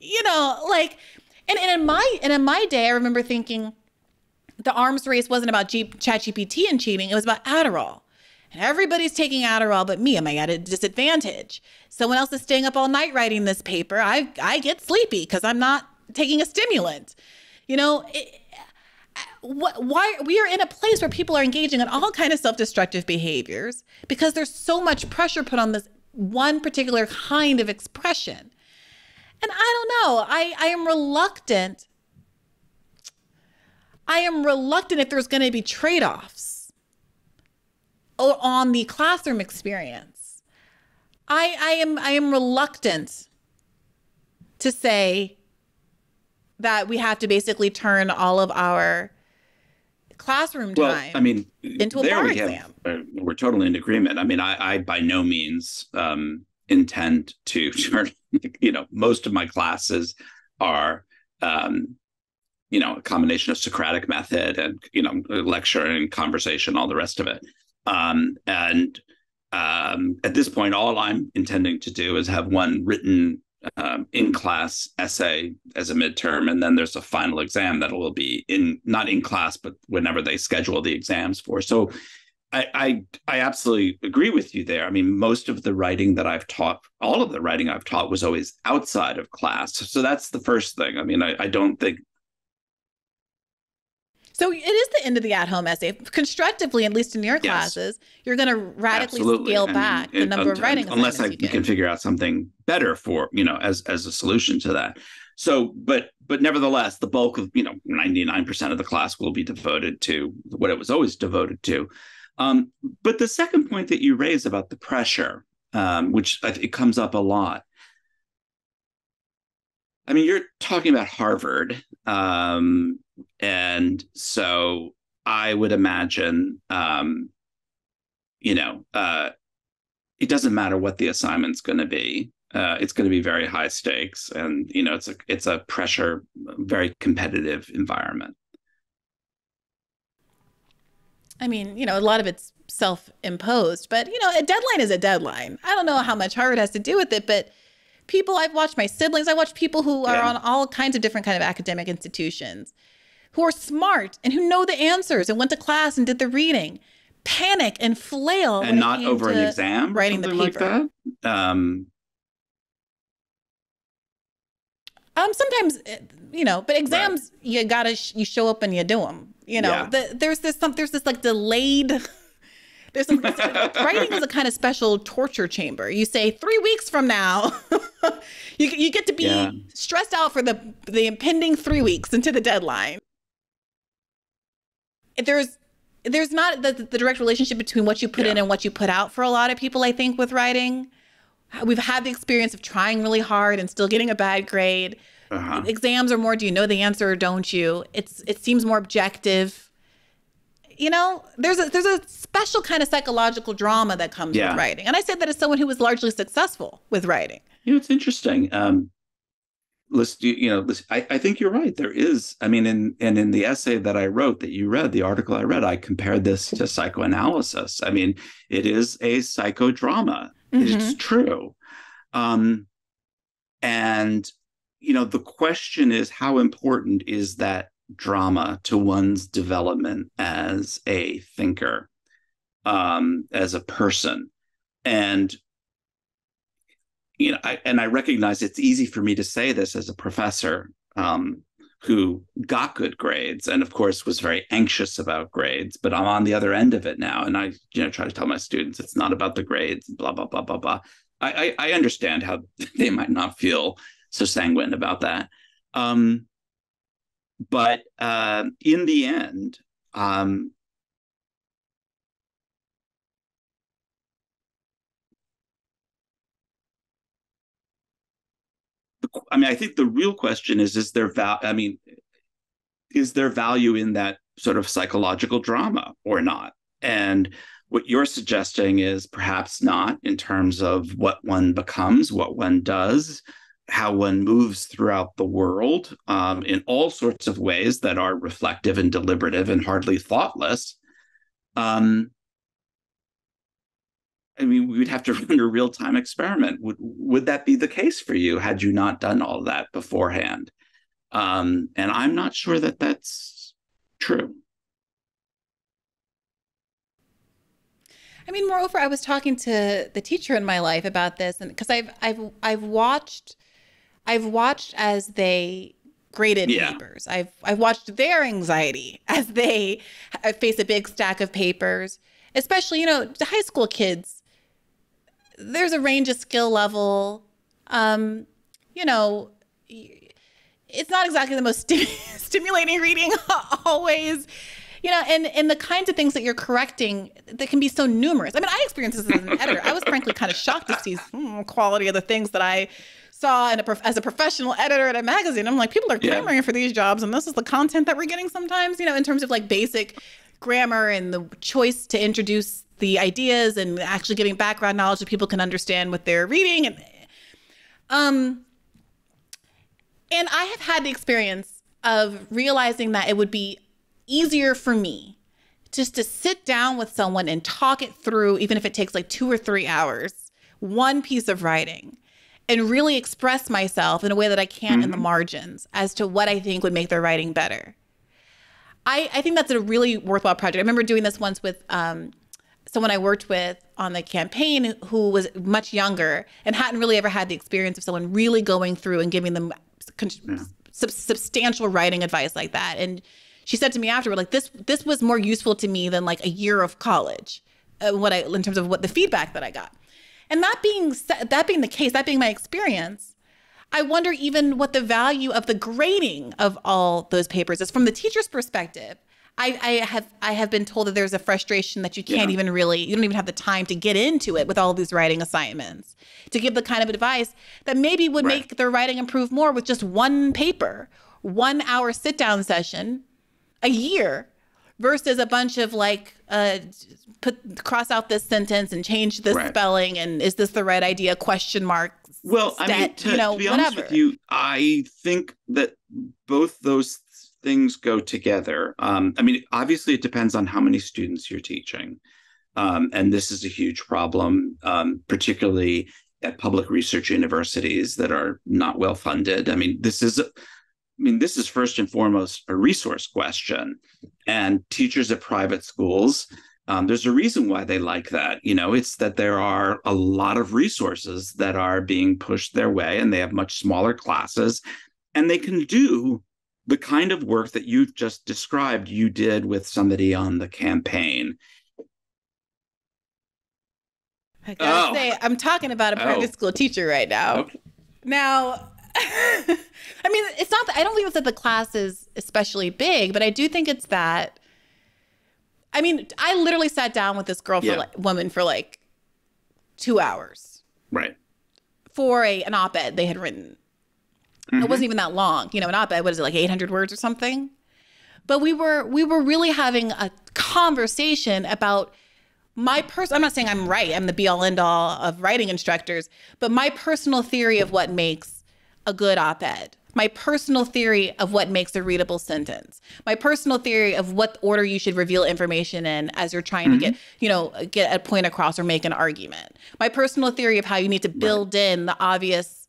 And in my day, I remember thinking the arms race wasn't about ChatGPT and cheating. It was about Adderall. And everybody's taking Adderall but me. Am I at a disadvantage? Someone else is staying up all night writing this paper. I get sleepy because I'm not taking a stimulant. You know, why we are in a place where people are engaging in all kind of self-destructive behaviors because there's so much pressure put on this one particular kind of expression. And I don't know, I am reluctant. I am reluctant if there's going to be trade-offs on the classroom experience. I am reluctant to say that we have to basically turn all of our classroom time into a bar exam. We're totally in agreement. I mean, I by no means intend to turn, most of my classes are, a combination of Socratic method and, lecture and conversation, all the rest of it. At this point, all I'm intending to do is have one written in-class essay as a midterm, and then there's a final exam that will be not in class, but whenever they schedule the exams for. So I absolutely agree with you there. I mean, most of the writing that I've taught, all of the writing I've taught was always outside of class. So that's the first thing. I mean, I don't think. So it is the end of the at-home essay. Constructively, at least in your classes, you're going to radically scale back the number of writing assignments unless we can figure out something better for, as a solution to that. So, but nevertheless, the bulk of, 99% of the class will be devoted to what it was always devoted to. But the second point that you raise about the pressure, which it comes up a lot. I mean, you're talking about Harvard. And so I would imagine, it doesn't matter what the assignment's going to be. It's going to be very high stakes, and it's a pressure, very competitive environment. I mean, a lot of it's self-imposed, but a deadline is a deadline. I don't know how much Harvard has to do with it, but I've watched my siblings, I watch people who are on all kinds of different kind of academic institutions, who are smart and who know the answers and went to class and did the reading, panic and flail and not over an exam, writing the paper like that. Sometimes, but exams, right. You show up and you do them. There's this like delayed. Writing is a kind of special torture chamber. You say 3 weeks from now, you get to be stressed out for the impending 3 weeks into the deadline. There's not the direct relationship between what you put in and what you put out for a lot of people, I think, with writing. We've had the experience of trying really hard and still getting a bad grade. Exams are more, do you know the answer or don't you? It seems more objective. There's a special kind of psychological drama that comes with writing. And I said that as someone who was largely successful with writing. It's interesting. I think you're right. There is, in the essay that I wrote that you read, the article I read, I compared this to psychoanalysis. I mean, it is a psychodrama. Mm-hmm. It's true. And, the question is, how important is that drama to one's development as a thinker, as a person? And I recognize it's easy for me to say this as a professor who got good grades and, of course, was very anxious about grades. But I'm on the other end of it now, and I try to tell my students it's not about the grades. Blah blah blah blah blah. I understand how they might not feel so sanguine about that, but in the end. I think the real question is there is there value in that sort of psychological drama or not? And what you're suggesting is perhaps not, in terms of what one becomes, what one does, how one moves throughout the world in all sorts of ways that are reflective and deliberative and hardly thoughtless. We'd have to run a real-time experiment. Would that be the case for you had you not done all that beforehand? And I'm not sure that that's true. I mean, moreover, I was talking to the teacher in my life about this, and because I've watched as they graded Yeah. papers. I've watched their anxiety as they face a big stack of papers, especially, the high school kids. There's a range of skill level. You know, it's not exactly the most stimulating reading always. And the kinds of things that you're correcting that can be so numerous. I mean, I experienced this as an editor. I was frankly kind of shocked to see quality of the things that I saw as a professional editor at a magazine. I'm like, people are clamoring for these jobs, and this is the content that we're getting sometimes, in terms of like basic grammar and the choice to introduce the ideas and actually giving background knowledge so people can understand what they're reading. And I have had the experience of realizing that it would be easier for me just to sit down with someone and talk it through, even if it takes like 2 or 3 hours, one piece of writing, and really express myself in a way that I can't in the margins as to what I think would make their writing better. I think that's a really worthwhile project. I remember doing this once with someone I worked with on the campaign who was much younger and hadn't really ever had the experience of someone really going through and giving them substantial writing advice like that. And she said to me afterward, like, this was more useful to me than like a year of college, in terms of what the feedback that I got. And that being the case, that being my experience, I wonder even what the value of the grading of all those papers is from the teacher's perspective. I have been told that there's a frustration that you can't even really, you don't even have the time to get into it with all of these writing assignments, to give the kind of advice that maybe would make their writing improve more with just one paper, 1 hour sit down session a year, versus a bunch of like, cross out this sentence and change this spelling, and is this the right idea? Question mark. Well, I mean, to be honest with you, I think that both those things go together. I mean, obviously, it depends on how many students you're teaching. And this is a huge problem, particularly at public research universities that are not well funded. I mean, this is first and foremost a resource question. And teachers at private schools, there's a reason why they like that. It's that there are a lot of resources that are being pushed their way, and they have much smaller classes, and they can do the kind of work that you've just described you did with somebody on the campaign. I gotta say, I'm talking about a private school teacher right now. Okay. Now, I mean, it's not that I don't think it's that the class is especially big, but I do think it's that. I mean, I literally sat down with this woman for like 2 hours. Right. For an op-ed they had written. It wasn't even that long. An op-ed, what is it, like 800 words or something? But we were really having a conversation about I'm not saying I'm right. I'm the be all end all of writing instructors, but my personal theory of what makes a good op-ed, my personal theory of what makes a readable sentence, my personal theory of what order you should reveal information in as you're trying to get a point across or make an argument, my personal theory of how you need to build in the obvious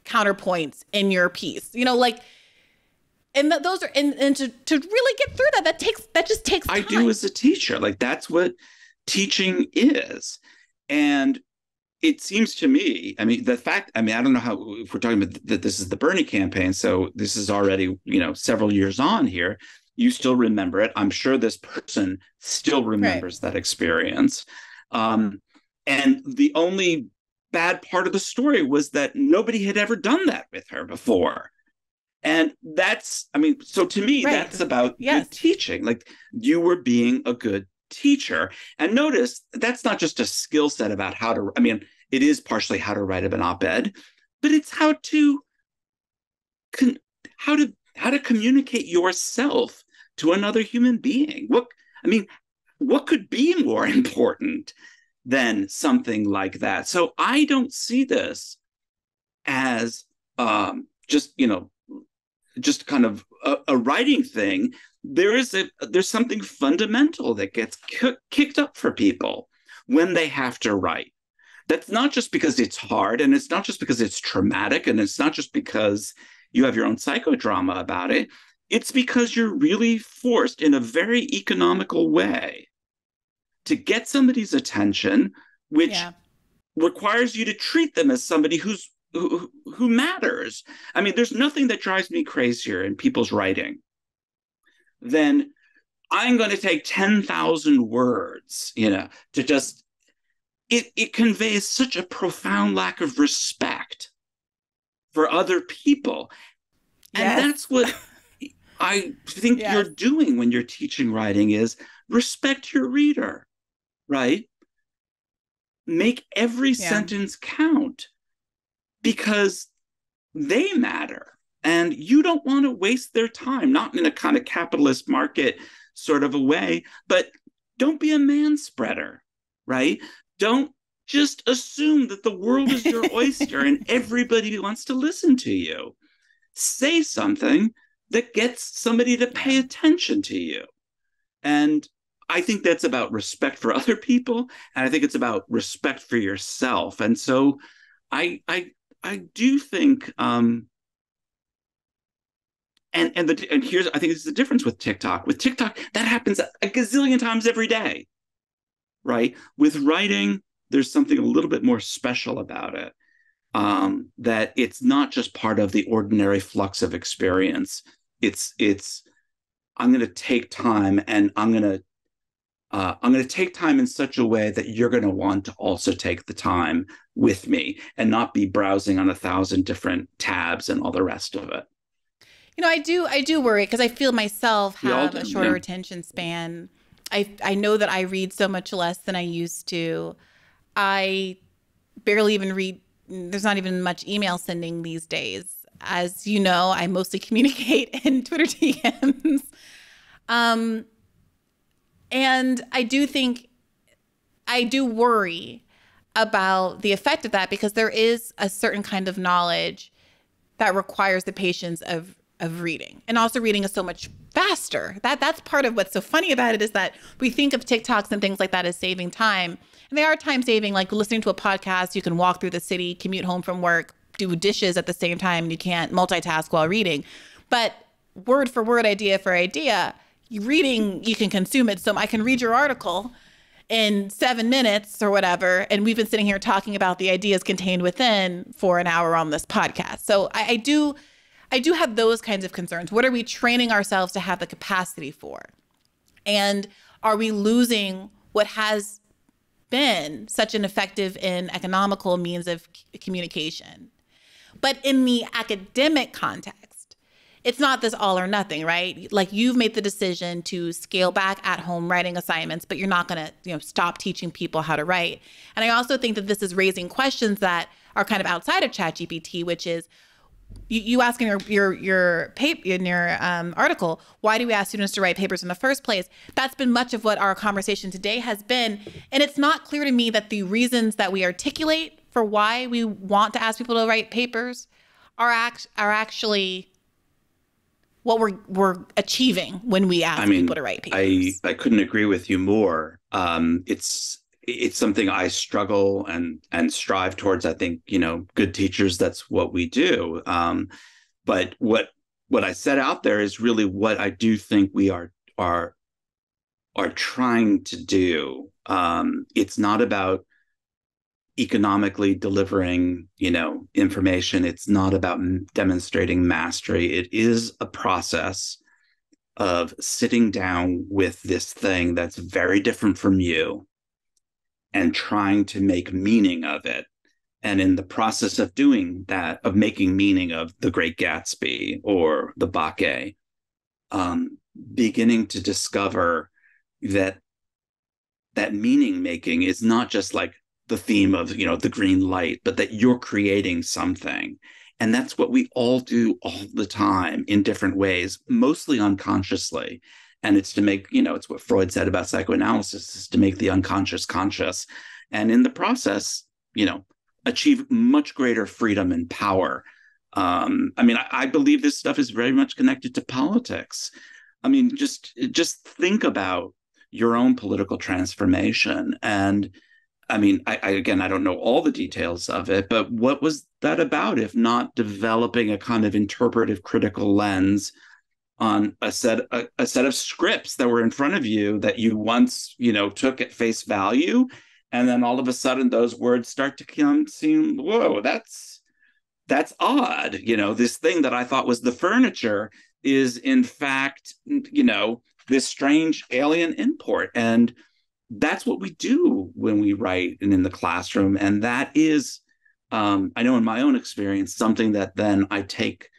counterpoints in your piece, and those are, and to really get through that just takes time. I do as a teacher, like that's what teaching is. And it seems to me, I mean, I don't know if we're talking about that this is the Bernie campaign, so this is already, several years on here, you still remember it. I'm sure this person still remembers that experience. And the only bad part of the story was that nobody had ever done that with her before. And so to me, that's about good teaching. Like, you were being a good teacher. And notice that's not just a skill set about it is partially how to write an op-ed, but it's how to communicate yourself to another human being. What could be more important than something like that? So I don't see this as just kind of a writing thing. There's something fundamental that gets kicked up for people when they have to write. That's not just because it's hard, and it's not just because it's traumatic, and it's not just because you have your own psychodrama about it. It's because you're really forced in a very economical way to get somebody's attention, which requires you to treat them as somebody who matters. I mean, there's nothing that drives me crazier in people's writing than I'm going to take 10,000 words, to just, it conveys such a profound lack of respect for other people. And that's what I think you're doing when you're teaching writing is respect your reader, right? Make every sentence count because they matter. And you don't want to waste their time, not in a kind of capitalist market sort of a way, but don't be a manspreader, right? Don't just assume that the world is your oyster and everybody wants to listen to you. Say something that gets somebody to pay attention to you. And I think that's about respect for other people, and I think it's about respect for yourself. And so I do think and here's, I think this is the difference with TikTok. With TikTok, that happens a gazillion times every day, right? With writing, there's something a little bit more special about it, that it's not just part of the ordinary flux of experience. It's I'm going to take time, and I'm going to take time in such a way that you're going to want to also take the time with me and not be browsing on 1,000 different tabs and all the rest of it. I do worry because I feel myself have a shorter attention span. I know that I read so much less than I used to. I barely even read. There's not even much email sending these days. As you know, I mostly communicate in Twitter DMs. And I do worry about the effect of that because there is a certain kind of knowledge that requires the patience of reading, and also reading is so much faster. That's part of what's so funny about it is that we think of TikToks and things like that as saving time, and they are time saving. Like listening to a podcast, you can walk through the city, commute home from work, do dishes at the same time, and you can't multitask while reading. But word for word, idea for idea, reading, you can consume it. So I can read your article in 7 minutes or whatever, and we've been sitting here talking about the ideas contained within for an hour on this podcast. So I do have those kinds of concerns. What are we training ourselves to have the capacity for? And are we losing what has been such an effective and economical means of communication? But in the academic context, it's not this all or nothing, right? Like you've made the decision to scale back at home writing assignments, but you're not going to, stop teaching people how to write. And I also think that this is raising questions that are kind of outside of ChatGPT, which is, you ask in your paper, in your article, why do we ask students to write papers in the first place? That's been much of what our conversation today has been. And it's not clear to me that the reasons that we articulate for why we want to ask people to write papers are actually what we're achieving when we ask people to write papers. I couldn't agree with you more. It's something I struggle and strive towards. I think, good teachers, that's what we do. But what I set out there is really what I do think we are trying to do. It's not about economically delivering, information. It's not about demonstrating mastery. It is a process of sitting down with this thing that's very different from you and trying to make meaning of it. And in the process of doing that, of making meaning of The Great Gatsby or the Bacchae, beginning to discover that meaning making is not just like the theme of, the green light, but that you're creating something. And that's what we all do all the time in different ways, mostly unconsciously. And it's to make, it's what Freud said about psychoanalysis, is to make the unconscious conscious. And in the process, achieve much greater freedom and power. I believe this stuff is very much connected to politics. Just think about your own political transformation. And I don't know all the details of it, but what was that about if not developing a kind of interpretive critical lens on a set of scripts that were in front of you that you once, took at face value, and then all of a sudden those words start to seem, whoa, that's odd. This thing that I thought was the furniture is in fact, this strange alien import. And that's what we do when we write and in the classroom. And that is, I know in my own experience, something that then I take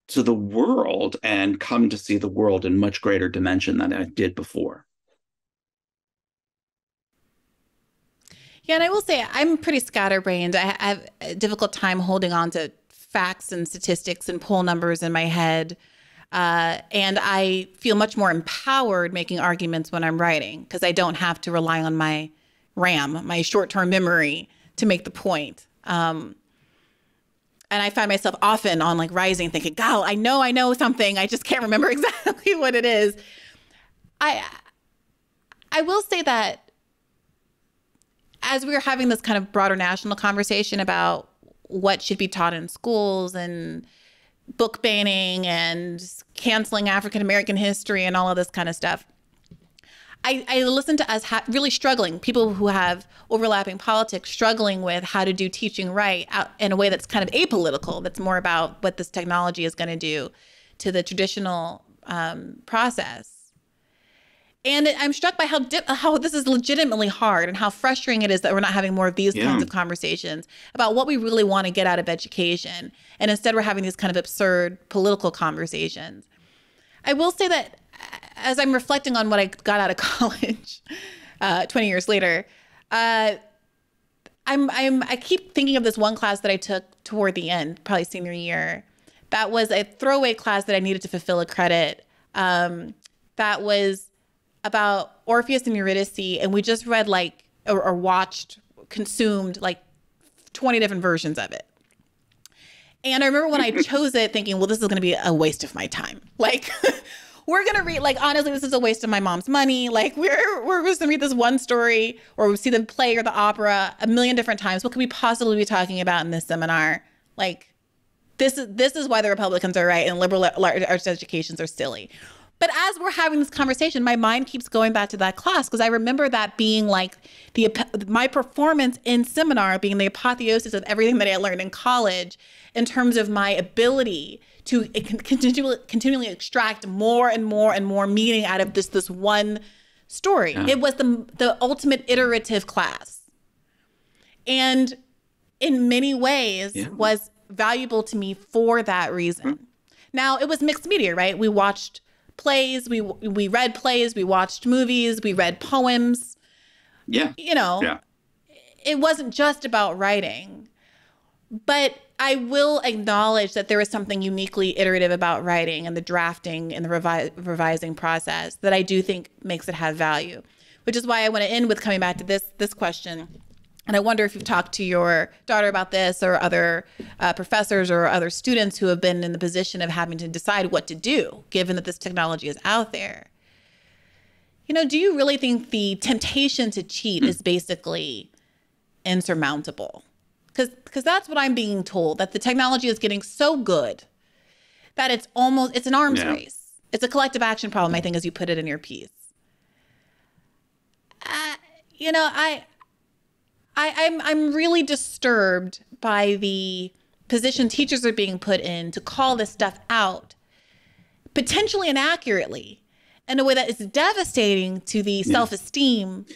to the world and come to see the world in much greater dimension than I did before. Yeah, and I will say I'm pretty scatterbrained. I have a difficult time holding on to facts and statistics and poll numbers in my head. And I feel much more empowered making arguments when I'm writing because I don't have to rely on my RAM, my short-term memory, to make the point. And I find myself often on like Rising thinking, God, I know something. I just can't remember exactly what it is. I will say that as we were having this kind of broader national conversation about what should be taught in schools and book banning and canceling African American history and all of this kind of stuff, I listen to us really struggling, people who have overlapping politics, struggling with how to do teaching right in a way that's kind of apolitical, that's more about what this technology is going to do to the traditional process. And I'm struck by how this is legitimately hard and how frustrating it is that we're not having more of these kinds of conversations about what we really want to get out of education. And instead we're having these kind of absurd political conversations. I will say that as I'm reflecting on what I got out of college 20 years later, I keep thinking of this one class that I took toward the end, probably senior year. That was a throwaway class that I needed to fulfill a credit. That was about Orpheus and Eurydice, and we just read or watched, consumed 20 different versions of it. And I remember when I chose it thinking, well, this is going to be a waste of my time. We're going to read, honestly, this is a waste of my mom's money. We're just going to read this one story or we see the play or the opera a million different times. What could we possibly be talking about in this seminar? This is why the Republicans are right and liberal arts educations are silly. But as we're having this conversation, my mind keeps going back to that class because I remember that being my performance in seminar being the apotheosis of everything that I learned in college in terms of my ability to continually extract more and more and more meaning out of this one story. Yeah. It was the ultimate iterative class. And in many ways was valuable to me for that reason. Mm-hmm. Now, it was mixed media, right? We watched plays, we read plays, we watched movies, we read poems. Yeah. It wasn't just about writing. But I will acknowledge that there is something uniquely iterative about writing and the drafting and the revising process that I do think makes it have value, which is why I want to end with coming back to this question. And I wonder if you've talked to your daughter about this or other professors or other students who have been in the position of having to decide what to do, given that this technology is out there. Do you really think the temptation to cheat is basically insurmountable? Because that's what I'm being told, that the technology is getting so good that it's an arms race. It's a collective action problem, I think, as you put it in your piece. I'm really disturbed by the position teachers are being put in to call this stuff out, potentially inaccurately, in a way that is devastating to the self-esteem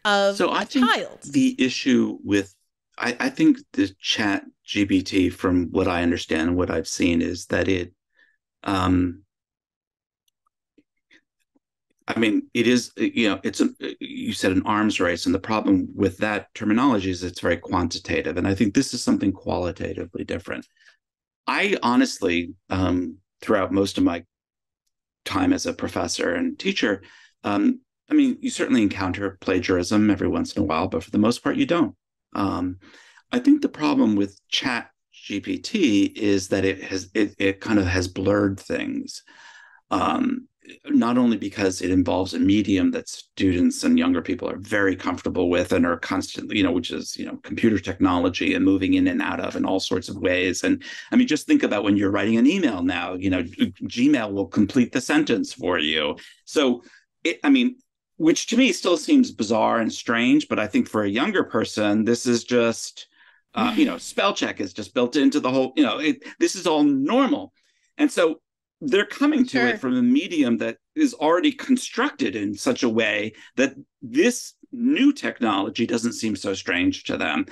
of a child. The issue with I think the chat GPT, from what I understand and what I've seen, is that it is, you said an arms race. And the problem with that terminology is it's very quantitative. And I think this is something qualitatively different. I honestly, throughout most of my time as a professor and teacher, you certainly encounter plagiarism every once in a while, but for the most part, you don't. I think the problem with chat GPT is that it kind of has blurred things. not only because it involves a medium that students and younger people are very comfortable with and are constantly, which is, computer technology and moving in and out of in all sorts of ways. And I mean, just think about when you're writing an email now, Gmail will complete the sentence for you. So, which to me still seems bizarre and strange, but I think for a younger person, this is just, spell check is just built into the whole, this is all normal. And so they're coming to it from a medium that is already constructed in such a way that this new technology doesn't seem so strange to them.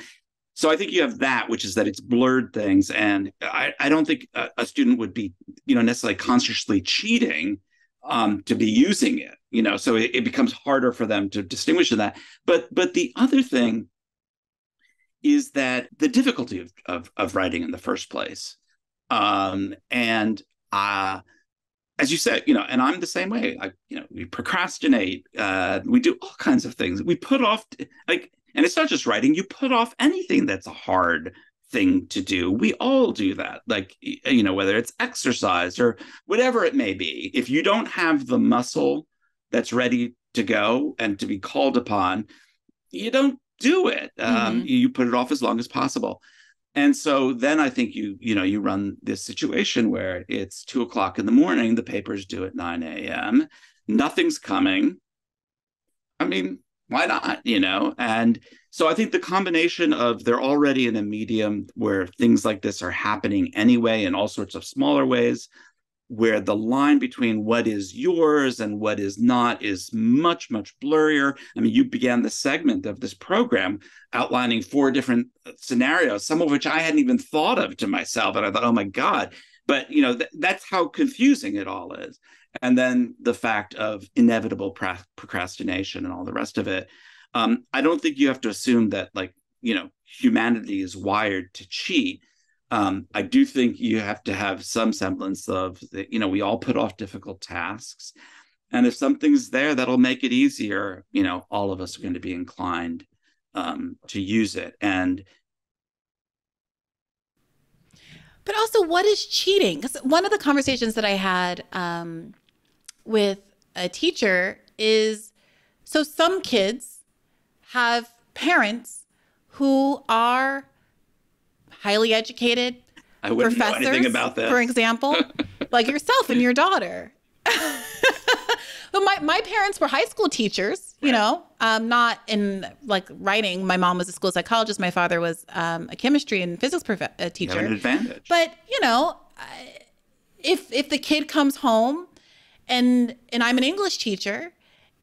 So I think you have that, which is that it's blurred things. And I don't think a student would be, necessarily consciously cheating to be using it, so it becomes harder for them to distinguish in that. But the other thing is that the difficulty of writing in the first place. As you said, and I'm the same way. We procrastinate. We do all kinds of things. We put off, and it's not just writing. You put off anything that's a hard thing to do. We all do that. Whether it's exercise or whatever it may be. If you don't have the muscle that's ready to go and to be called upon, you don't do it. You put it off as long as possible. And so then I think you run this situation where it's 2:00 in the morning, the paper's due at 9 a.m. Nothing's coming. I mean, why not? And so I think the combination of they're already in a medium where things like this are happening anyway in all sorts of smaller ways, where the line between what is yours and what is not is much, much blurrier. I mean, you began the segment of this program outlining 4 different scenarios, some of which I hadn't even thought of to myself. And I thought, oh my God. But, that's how confusing it all is. And then the fact of inevitable procrastination and all the rest of it. I don't think you have to assume that, humanity is wired to cheat. I do think you have to have some semblance of, we all put off difficult tasks. And if something's there that'll make it easier, all of us are going to be inclined to use it. But also, what is cheating? Because one of the conversations that I had with a teacher is, so some kids have parents who are highly educated I wouldn't know anything about this. For example, like yourself and your daughter. But my parents were high school teachers, not in writing. My mom was a school psychologist. My father was a chemistry and physics teacher. You have an advantage. But, if the kid comes home and I'm an English teacher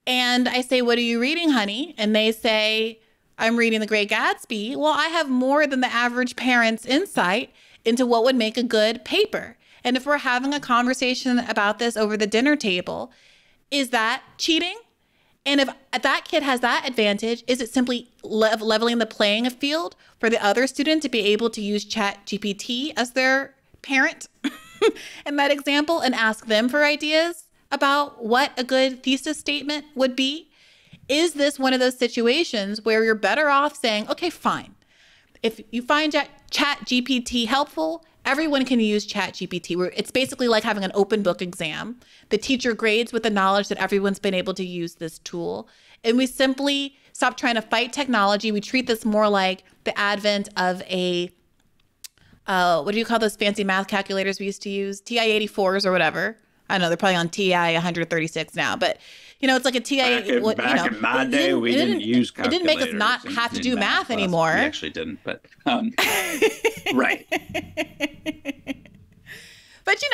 and I say, "What are you reading, honey?" And they say, "I'm reading The Great Gatsby." Well, I have more than the average parent's insight into what would make a good paper. And if we're having a conversation about this over the dinner table, is that cheating? And if that kid has that advantage, is it simply leveling the playing field for the other student to be able to use ChatGPT as their parent in that example and ask them for ideas about what a good thesis statement would be? Is this one of those situations where you're better off saying, okay, fine. If you find ChatGPT helpful, everyone can use ChatGPT. It's basically like having an open book exam. The teacher grades with the knowledge that everyone's been able to use this tool. And we simply stop trying to fight technology. We treat this more like the advent of a, what do you call those fancy math calculators we used to use? TI-84s or whatever. I don't know, they're probably on TI-136 now, but it's like a TI. Back in my day, we didn't use calculators. It didn't make us not have to do math anymore. We actually didn't, but right. But you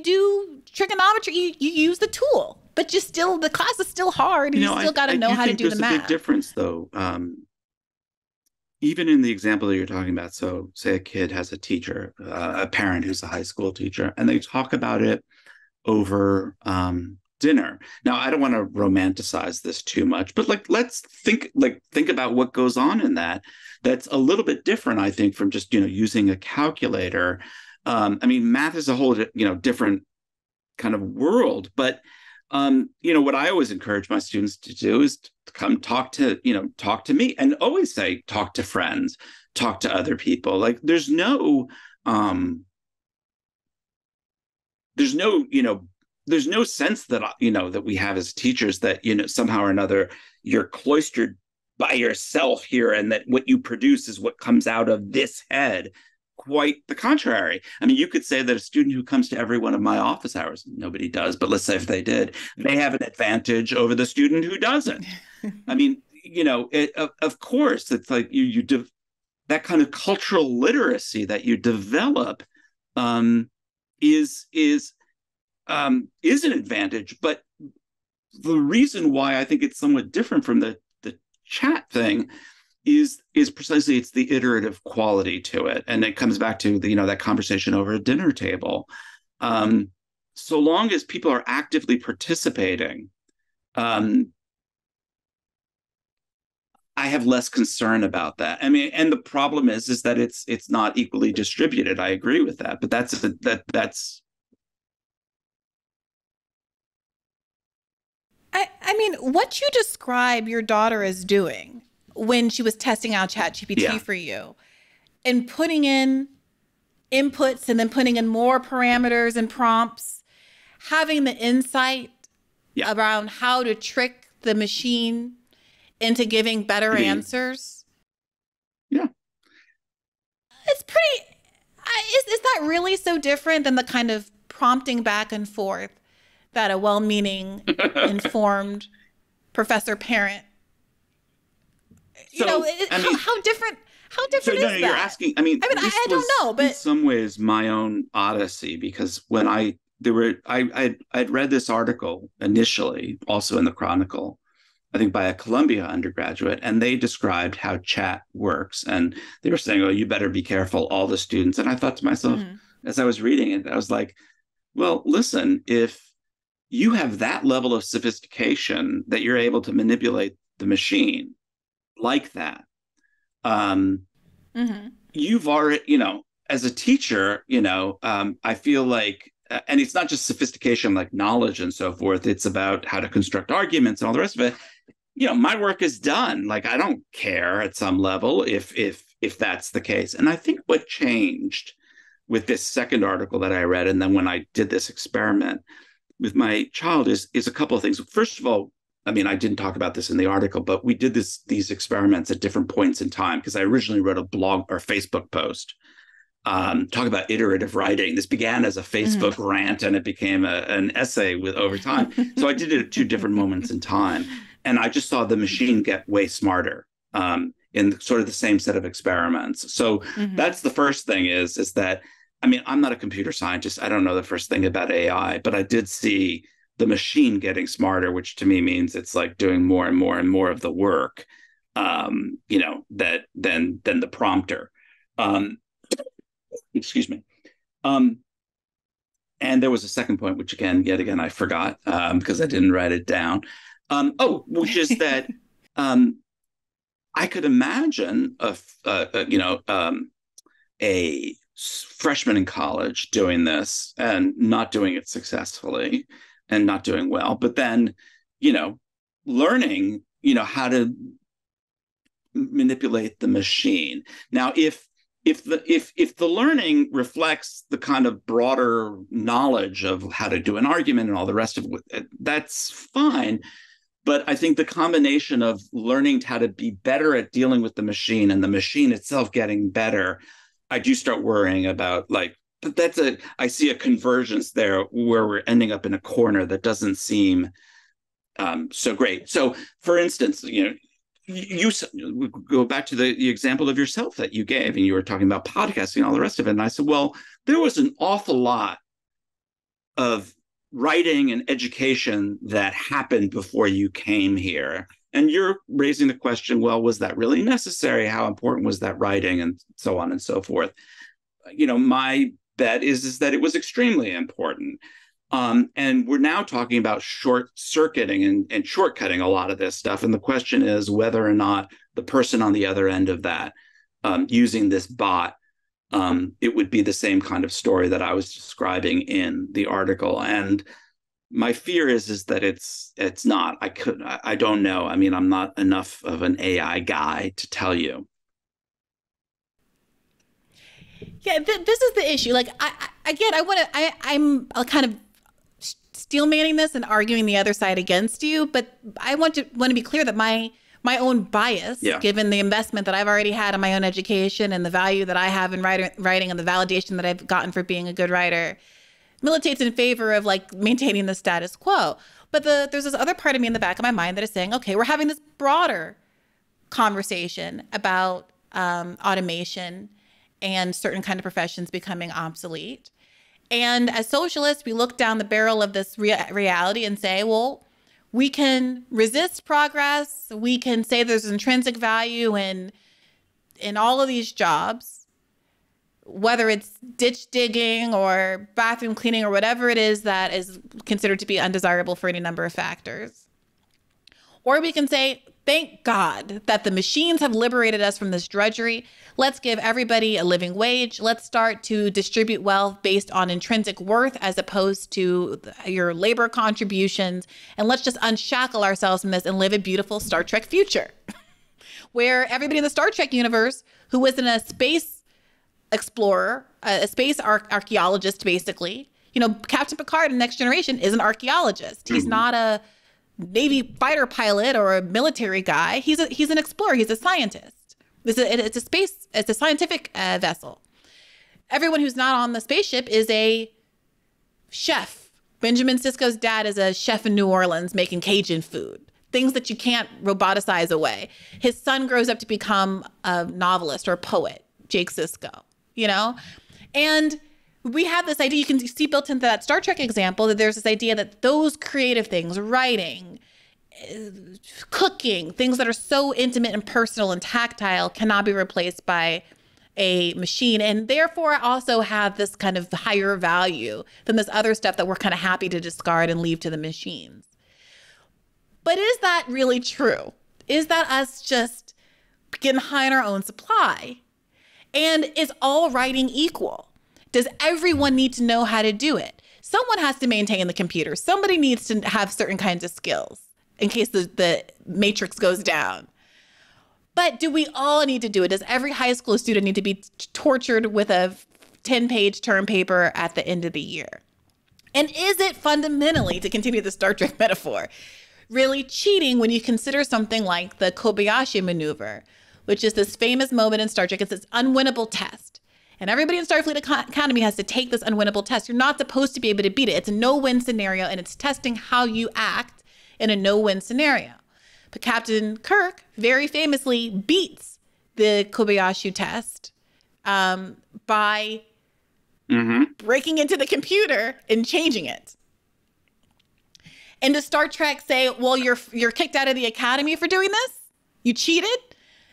do trigonometry. You use the tool, but the class is still hard. You still got to know how to do the math. There's a big difference, though. Even in the example that you're talking about, so say a kid has a teacher, a parent who's a high school teacher, and they talk about it over dinner. Now, I don't want to romanticize this too much, but let's think about what goes on in that. That's a little bit different, I think, from just using a calculator. Math is a whole different kind of world, but what I always encourage my students to do is to come talk to me, and always say, talk to friends, talk to other people. There's no there's no sense that, that we have as teachers that, somehow or another you're cloistered by yourself here and that what you produce is what comes out of this head. Quite the contrary. I mean, you could say that a student who comes to every one of my office hours, nobody does, but let's say if they did, they have an advantage over the student who doesn't. I mean, of course, it's like that kind of cultural literacy that you develop is an advantage. But the reason why I think it's somewhat different from the chat thing is precisely it's the iterative quality to it, and it comes back to that conversation over a dinner table. So long as people are actively participating, I have less concern about that. I mean, and the problem is that it's not equally distributed. I agree with that, but that's. I mean, what you describe your daughter as doing when she was testing out ChatGPT for you and putting in inputs and then putting in more parameters and prompts, having the insight around how to trick the machine into giving better answers. Yeah. It's pretty, is that really so different than the kind of prompting back and forth that a well-meaning, informed professor parent, how different is that? You're asking, I don't know, but in some ways my own odyssey, because when I'd read this article initially, also in the Chronicle, I think by a Columbia undergraduate, and they described how chat works. And they were saying, oh, you better be careful, all the students. And I thought to myself, as I was reading it, I was like, well, listen, if you have that level of sophistication that you're able to manipulate the machine like that, you've already, as a teacher, I feel like, and it's not just sophistication like knowledge and so forth, it's about how to construct arguments and all the rest of it. My work is done. Like, I don't care at some level if that's the case. And I think what changed with this second article that I read, and then when I did this experiment with my child, is a couple of things. First of all, I mean, I didn't talk about this in the article, but we did these experiments at different points in time, because I originally wrote a blog or Facebook post talk about iterative writing. This began as a Facebook rant, and it became an essay over time. So I did it at two different moments in time, and I just saw the machine get way smarter in sort of the same set of experiments. So that's the first thing is that, I mean, I'm not a computer scientist. I don't know the first thing about AI, but I did see the machine getting smarter, which to me means it's like doing more and more and more of the work, than the prompter. Excuse me. And there was a second point, which yet again, I forgot because I didn't write it down. Which is that I could imagine a freshman in college doing this and not doing it successfully and not doing well, but then, learning, how to manipulate the machine. Now, if the learning reflects the kind of broader knowledge of how to do an argument and all the rest of it, that's fine. But I think the combination of learning how to be better at dealing with the machine and the machine itself getting better, I do start worrying about, like, but I see a convergence there where we're ending up in a corner that doesn't seem so great. So, for instance, you go back to the example of yourself that you gave, and you were talking about podcasting and all the rest of it. And I said, well, there was an awful lot of writing and education that happened before you came here. And you're raising the question, well, was that really necessary? How important was that writing? And so on and so forth. My bet is that it was extremely important. And we're now talking about short-circuiting and shortcutting a lot of this stuff. And the question is whether or not the person on the other end of that, using this bot, it would be the same kind of story that I was describing in the article. And my fear is that it's not. I don't know. I mean, I'm not enough of an AI guy to tell you. Yeah, this is the issue. Like, I'm kind of steel manning this and arguing the other side against you, but I want to be clear that my own bias, given the investment that I've already had in my own education and the value that I have in writing and the validation that I've gotten for being a good writer, militates in favor of like maintaining the status quo. But there's this other part of me in the back of my mind that is saying, okay, we're having this broader conversation about automation and certain kind of professions becoming obsolete. And as socialists, we look down the barrel of this reality and say, well, we can resist progress. We can say there's intrinsic value in all of these jobs, whether it's ditch digging or bathroom cleaning or whatever it is that is considered to be undesirable for any number of factors. Or we can say, thank God that the machines have liberated us from this drudgery. Let's give everybody a living wage. Let's start to distribute wealth based on intrinsic worth as opposed to your labor contributions. And let's just unshackle ourselves from this and live a beautiful Star Trek future where everybody in the Star Trek universe who wasn't a space explorer, a space archaeologist, basically, you know, Captain Picard in Next Generation is an archaeologist. He's not a Navy fighter pilot or a military guy. He's an explorer. He's a scientist. It's a scientific vessel. Everyone who's not on the spaceship is a chef. Benjamin Sisko's dad is a chef in New Orleans making Cajun food, things that you can't roboticize away. His son grows up to become a novelist or a poet, Jake Sisko, you know? And we have this idea, you can see built into that Star Trek example, that there's this idea that those creative things, writing, cooking, things that are so intimate and personal and tactile cannot be replaced by a machine, and therefore also have this kind of higher value than this other stuff that we're kind of happy to discard and leave to the machines. But is that really true? Is that us just getting high on our own supply? And is all writing equal? Does everyone need to know how to do it? Someone has to maintain the computer. Somebody needs to have certain kinds of skills in case the matrix goes down. But do we all need to do it? Does every high school student need to be tortured with a 10-page term paper at the end of the year? And is it fundamentally, to continue the Star Trek metaphor, really cheating when you consider something like the Kobayashi maneuver, which is this famous moment in Star Trek? It's this unwinnable test. And everybody in Starfleet Academy has to take this unwinnable test. You're not supposed to be able to beat it. It's a no-win scenario, and it's testing how you act in a no-win scenario. But Captain Kirk very famously beats the Kobayashi test by breaking into the computer and changing it. And does Star Trek say, well, you're kicked out of the Academy for doing this? You cheated?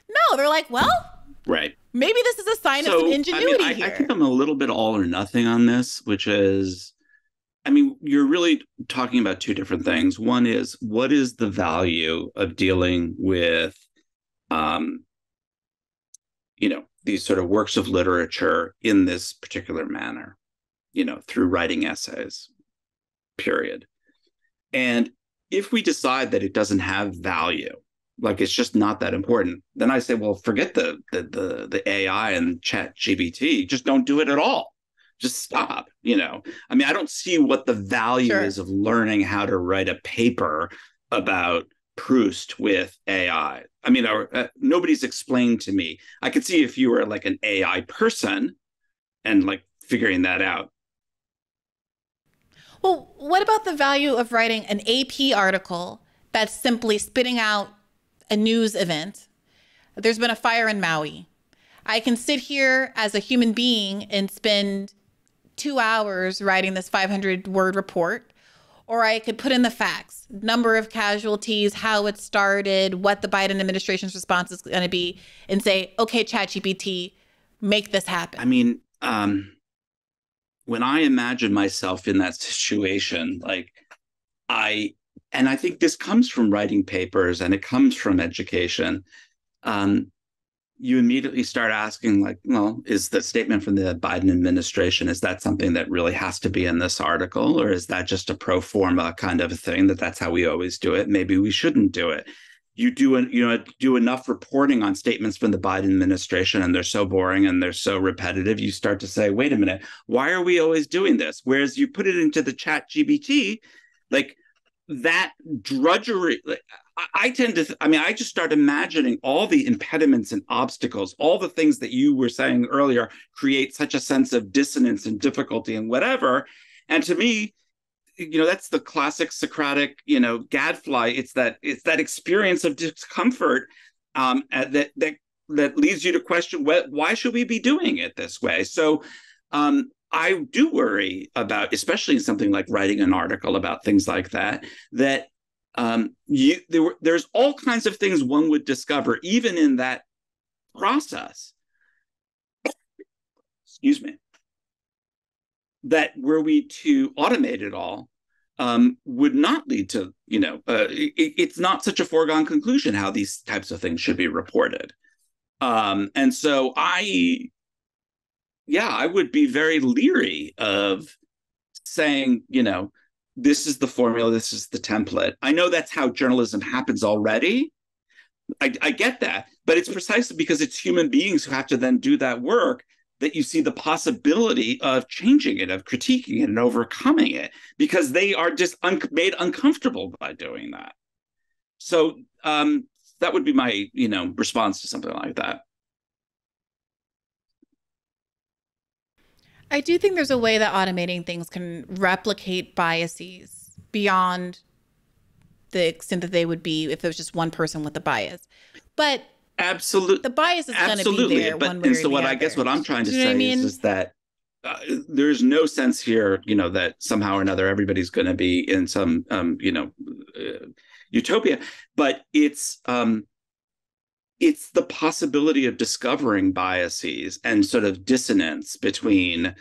No, they're like, well, right. Maybe this is a sign of some ingenuity here. I think I'm a little bit all or nothing on this, which is, I mean, you're really talking about two different things. One is, what is the value of dealing with, these sort of works of literature in this particular manner, through writing essays, period. And if we decide that it doesn't have value, like it's just not that important, then I say, well, forget the AI and ChatGPT. Just don't do it at all. Just stop. I mean, I don't see what the value is of learning how to write a paper about Proust with AI. I mean, nobody's explained to me. I could see if you were like an AI person and like figuring that out. Well, what about the value of writing an AP article that's simply spitting out a news event? There's been a fire in Maui. I can sit here as a human being and spend 2 hours writing this 500-word report, or I could put in the facts, number of casualties, how it started, what the Biden administration's response is going to be, and say, okay, ChatGPT, make this happen. I mean, when I imagine myself in that situation, and I think this comes from writing papers and it comes from education. You immediately start asking, like, well, is the statement from the Biden administration, is that something that really has to be in this article? Or is that just a pro forma kind of a thing that's how we always do it? Maybe we shouldn't do it. you do enough reporting on statements from the Biden administration, and they're so boring and they're so repetitive, you start to say, wait a minute, why are we always doing this? Whereas you put it into the chat GPT, like that drudgery, like, I just start imagining all the impediments and obstacles, all the things that you were saying earlier create such a sense of dissonance and difficulty and whatever. And to me, that's the classic Socratic, gadfly. It's that experience of discomfort that leads you to question, why should we be doing it this way? So I do worry about, especially in something like writing an article about things like that there's all kinds of things one would discover even in that process. Excuse me. That were we to automate it all, would not lead to, it's not such a foregone conclusion how these types of things should be reported. And so I would be very leery of saying, this is the formula, this is the template. I know that's how journalism happens already. I get that, but it's precisely because it's human beings who have to then do that work that you see the possibility of changing it, of critiquing it and overcoming it, because they are just made uncomfortable by doing that. So that would be my, response to something like that. I do think there's a way that automating things can replicate biases beyond the extent that they would be if there was just one person with a bias. But absolutely, the bias is going to be there one way or the other. I guess what I'm trying to say is that there's no sense here, that somehow or another everybody's going to be in some, utopia. But it's the possibility of discovering biases and sort of dissonance between,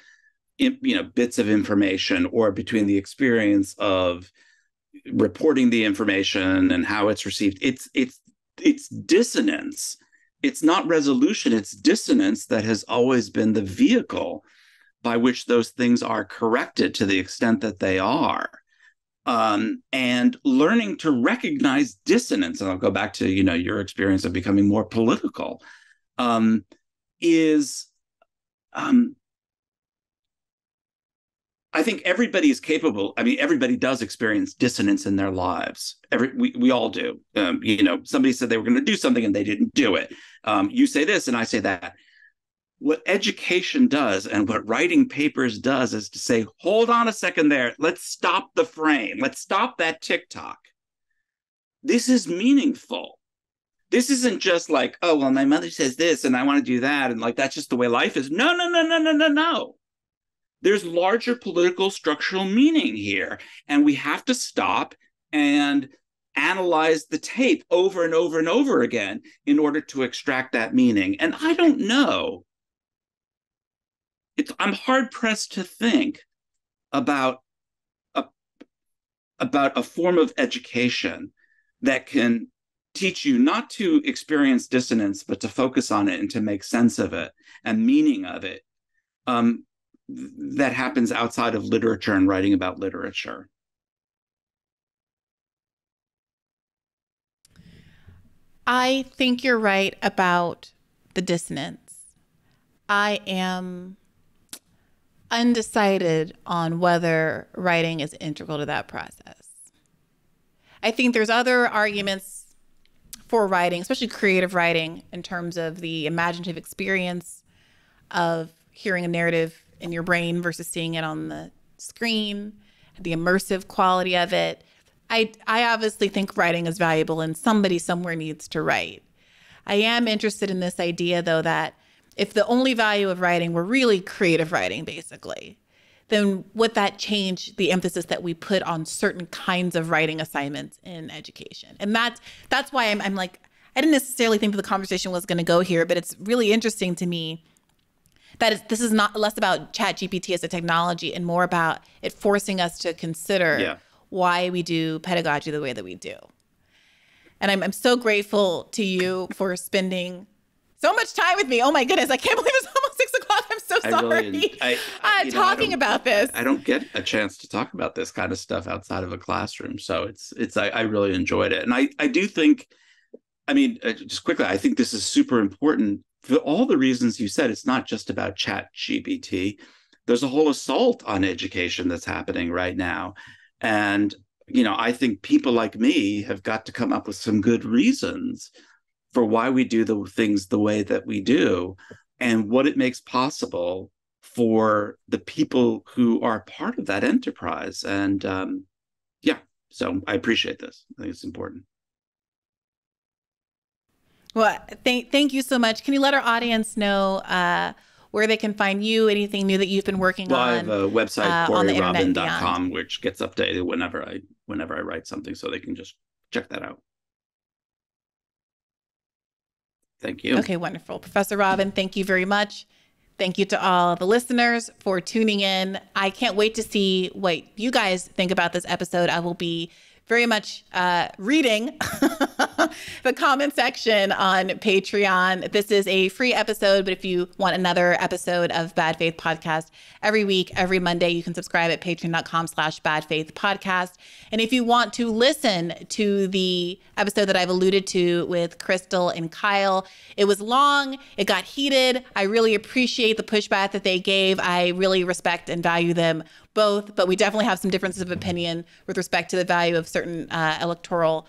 bits of information, or between the experience of reporting the information and how it's received. It's dissonance. It's not resolution. It's dissonance that has always been the vehicle by which those things are corrected to the extent that they are. And learning to recognize dissonance, and I'll go back to, your experience of becoming more political, is, I think everybody is capable. I mean, everybody does experience dissonance in their lives. We all do. Somebody said they were going to do something and they didn't do it. You say this and I say that. What education does and what writing papers does is to say, hold on a second there. Let's stop the frame. Let's stop that TikTok. This is meaningful. This isn't just like, oh, well, my mother says this and I want to do that. And like, that's just the way life is. No. There's larger political structural meaning here. And we have to stop and analyze the tape over and over and over again in order to extract that meaning. And I don't know. I'm hard pressed to think about a form of education that can teach you not to experience dissonance, but to focus on it and to make sense of it and meaning of it. That happens outside of literature and writing about literature. I think you're right about the dissonance. I am undecided on whether writing is integral to that process. I think there's other arguments for writing, especially creative writing, in terms of the imaginative experience of hearing a narrative in your brain versus seeing it on the screen, the immersive quality of it. I obviously think writing is valuable and somebody somewhere needs to write. I am interested in this idea, though, that if the only value of writing were really creative writing, basically, then would that change the emphasis that we put on certain kinds of writing assignments in education? And that's why I'm like, I didn't necessarily think that the conversation was going to go here, but it's really interesting to me that this is not less about ChatGPT as a technology and more about it forcing us to consider why we do pedagogy the way that we do. And I'm so grateful to you for spending so much time with me. Oh my goodness, I can't believe it's almost 6 o'clock. I'm so sorry. Talking about this. I don't get a chance to talk about this kind of stuff outside of a classroom. So I really enjoyed it. And I do think I mean, just quickly, I think this is super important for all the reasons you said. It's not just about ChatGPT. There's a whole assault on education that's happening right now. And, I think people like me have got to come up with some good reasons for why we do the things the way that we do and what it makes possible for the people who are part of that enterprise. And yeah, so I appreciate this. I think it's important. Well, thank you so much. Can you let our audience know where they can find you, anything new that you've been working on? I have a website, CoreyRobin.com, which gets updated whenever I write something, so they can just check that out. Thank you. Okay, wonderful. Professor Robin, thank you very much. Thank you to all the listeners for tuning in. I can't wait to see what you guys think about this episode. I will be very much reading the comment section on Patreon. This is a free episode, but if you want another episode of Bad Faith Podcast every week, every Monday, you can subscribe at patreon.com/badfaithpodcast. And if you want to listen to the episode that I've alluded to with Crystal and Kyle, it was long, it got heated. I really appreciate the pushback that they gave. I really respect and value them both, but we definitely have some differences of opinion with respect to the value of certain electoral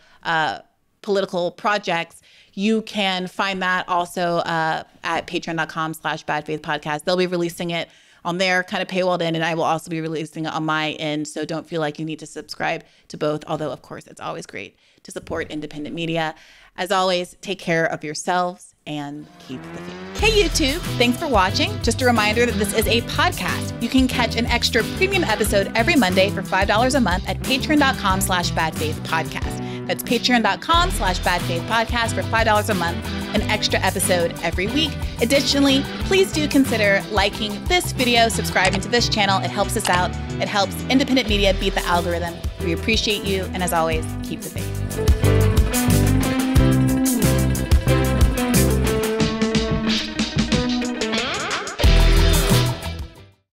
political projects. You can find that also at patreon.com/badfaithpodcast. They'll be releasing it on their kind of paywalled end, and I will also be releasing it on my end. So don't feel like you need to subscribe to both, although of course it's always great to support independent media. As always, take care of yourselves and keep the faith. Hey YouTube, thanks for watching. Just a reminder that this is a podcast. You can catch an extra premium episode every Monday for $5 a month at patreon.com/badfaithpodcast. That's patreon.com/badfaithpodcast for $5 a month, an extra episode every week. Additionally, please do consider liking this video, subscribing to this channel. It helps us out. It helps independent media beat the algorithm. We appreciate you. And as always, keep the faith.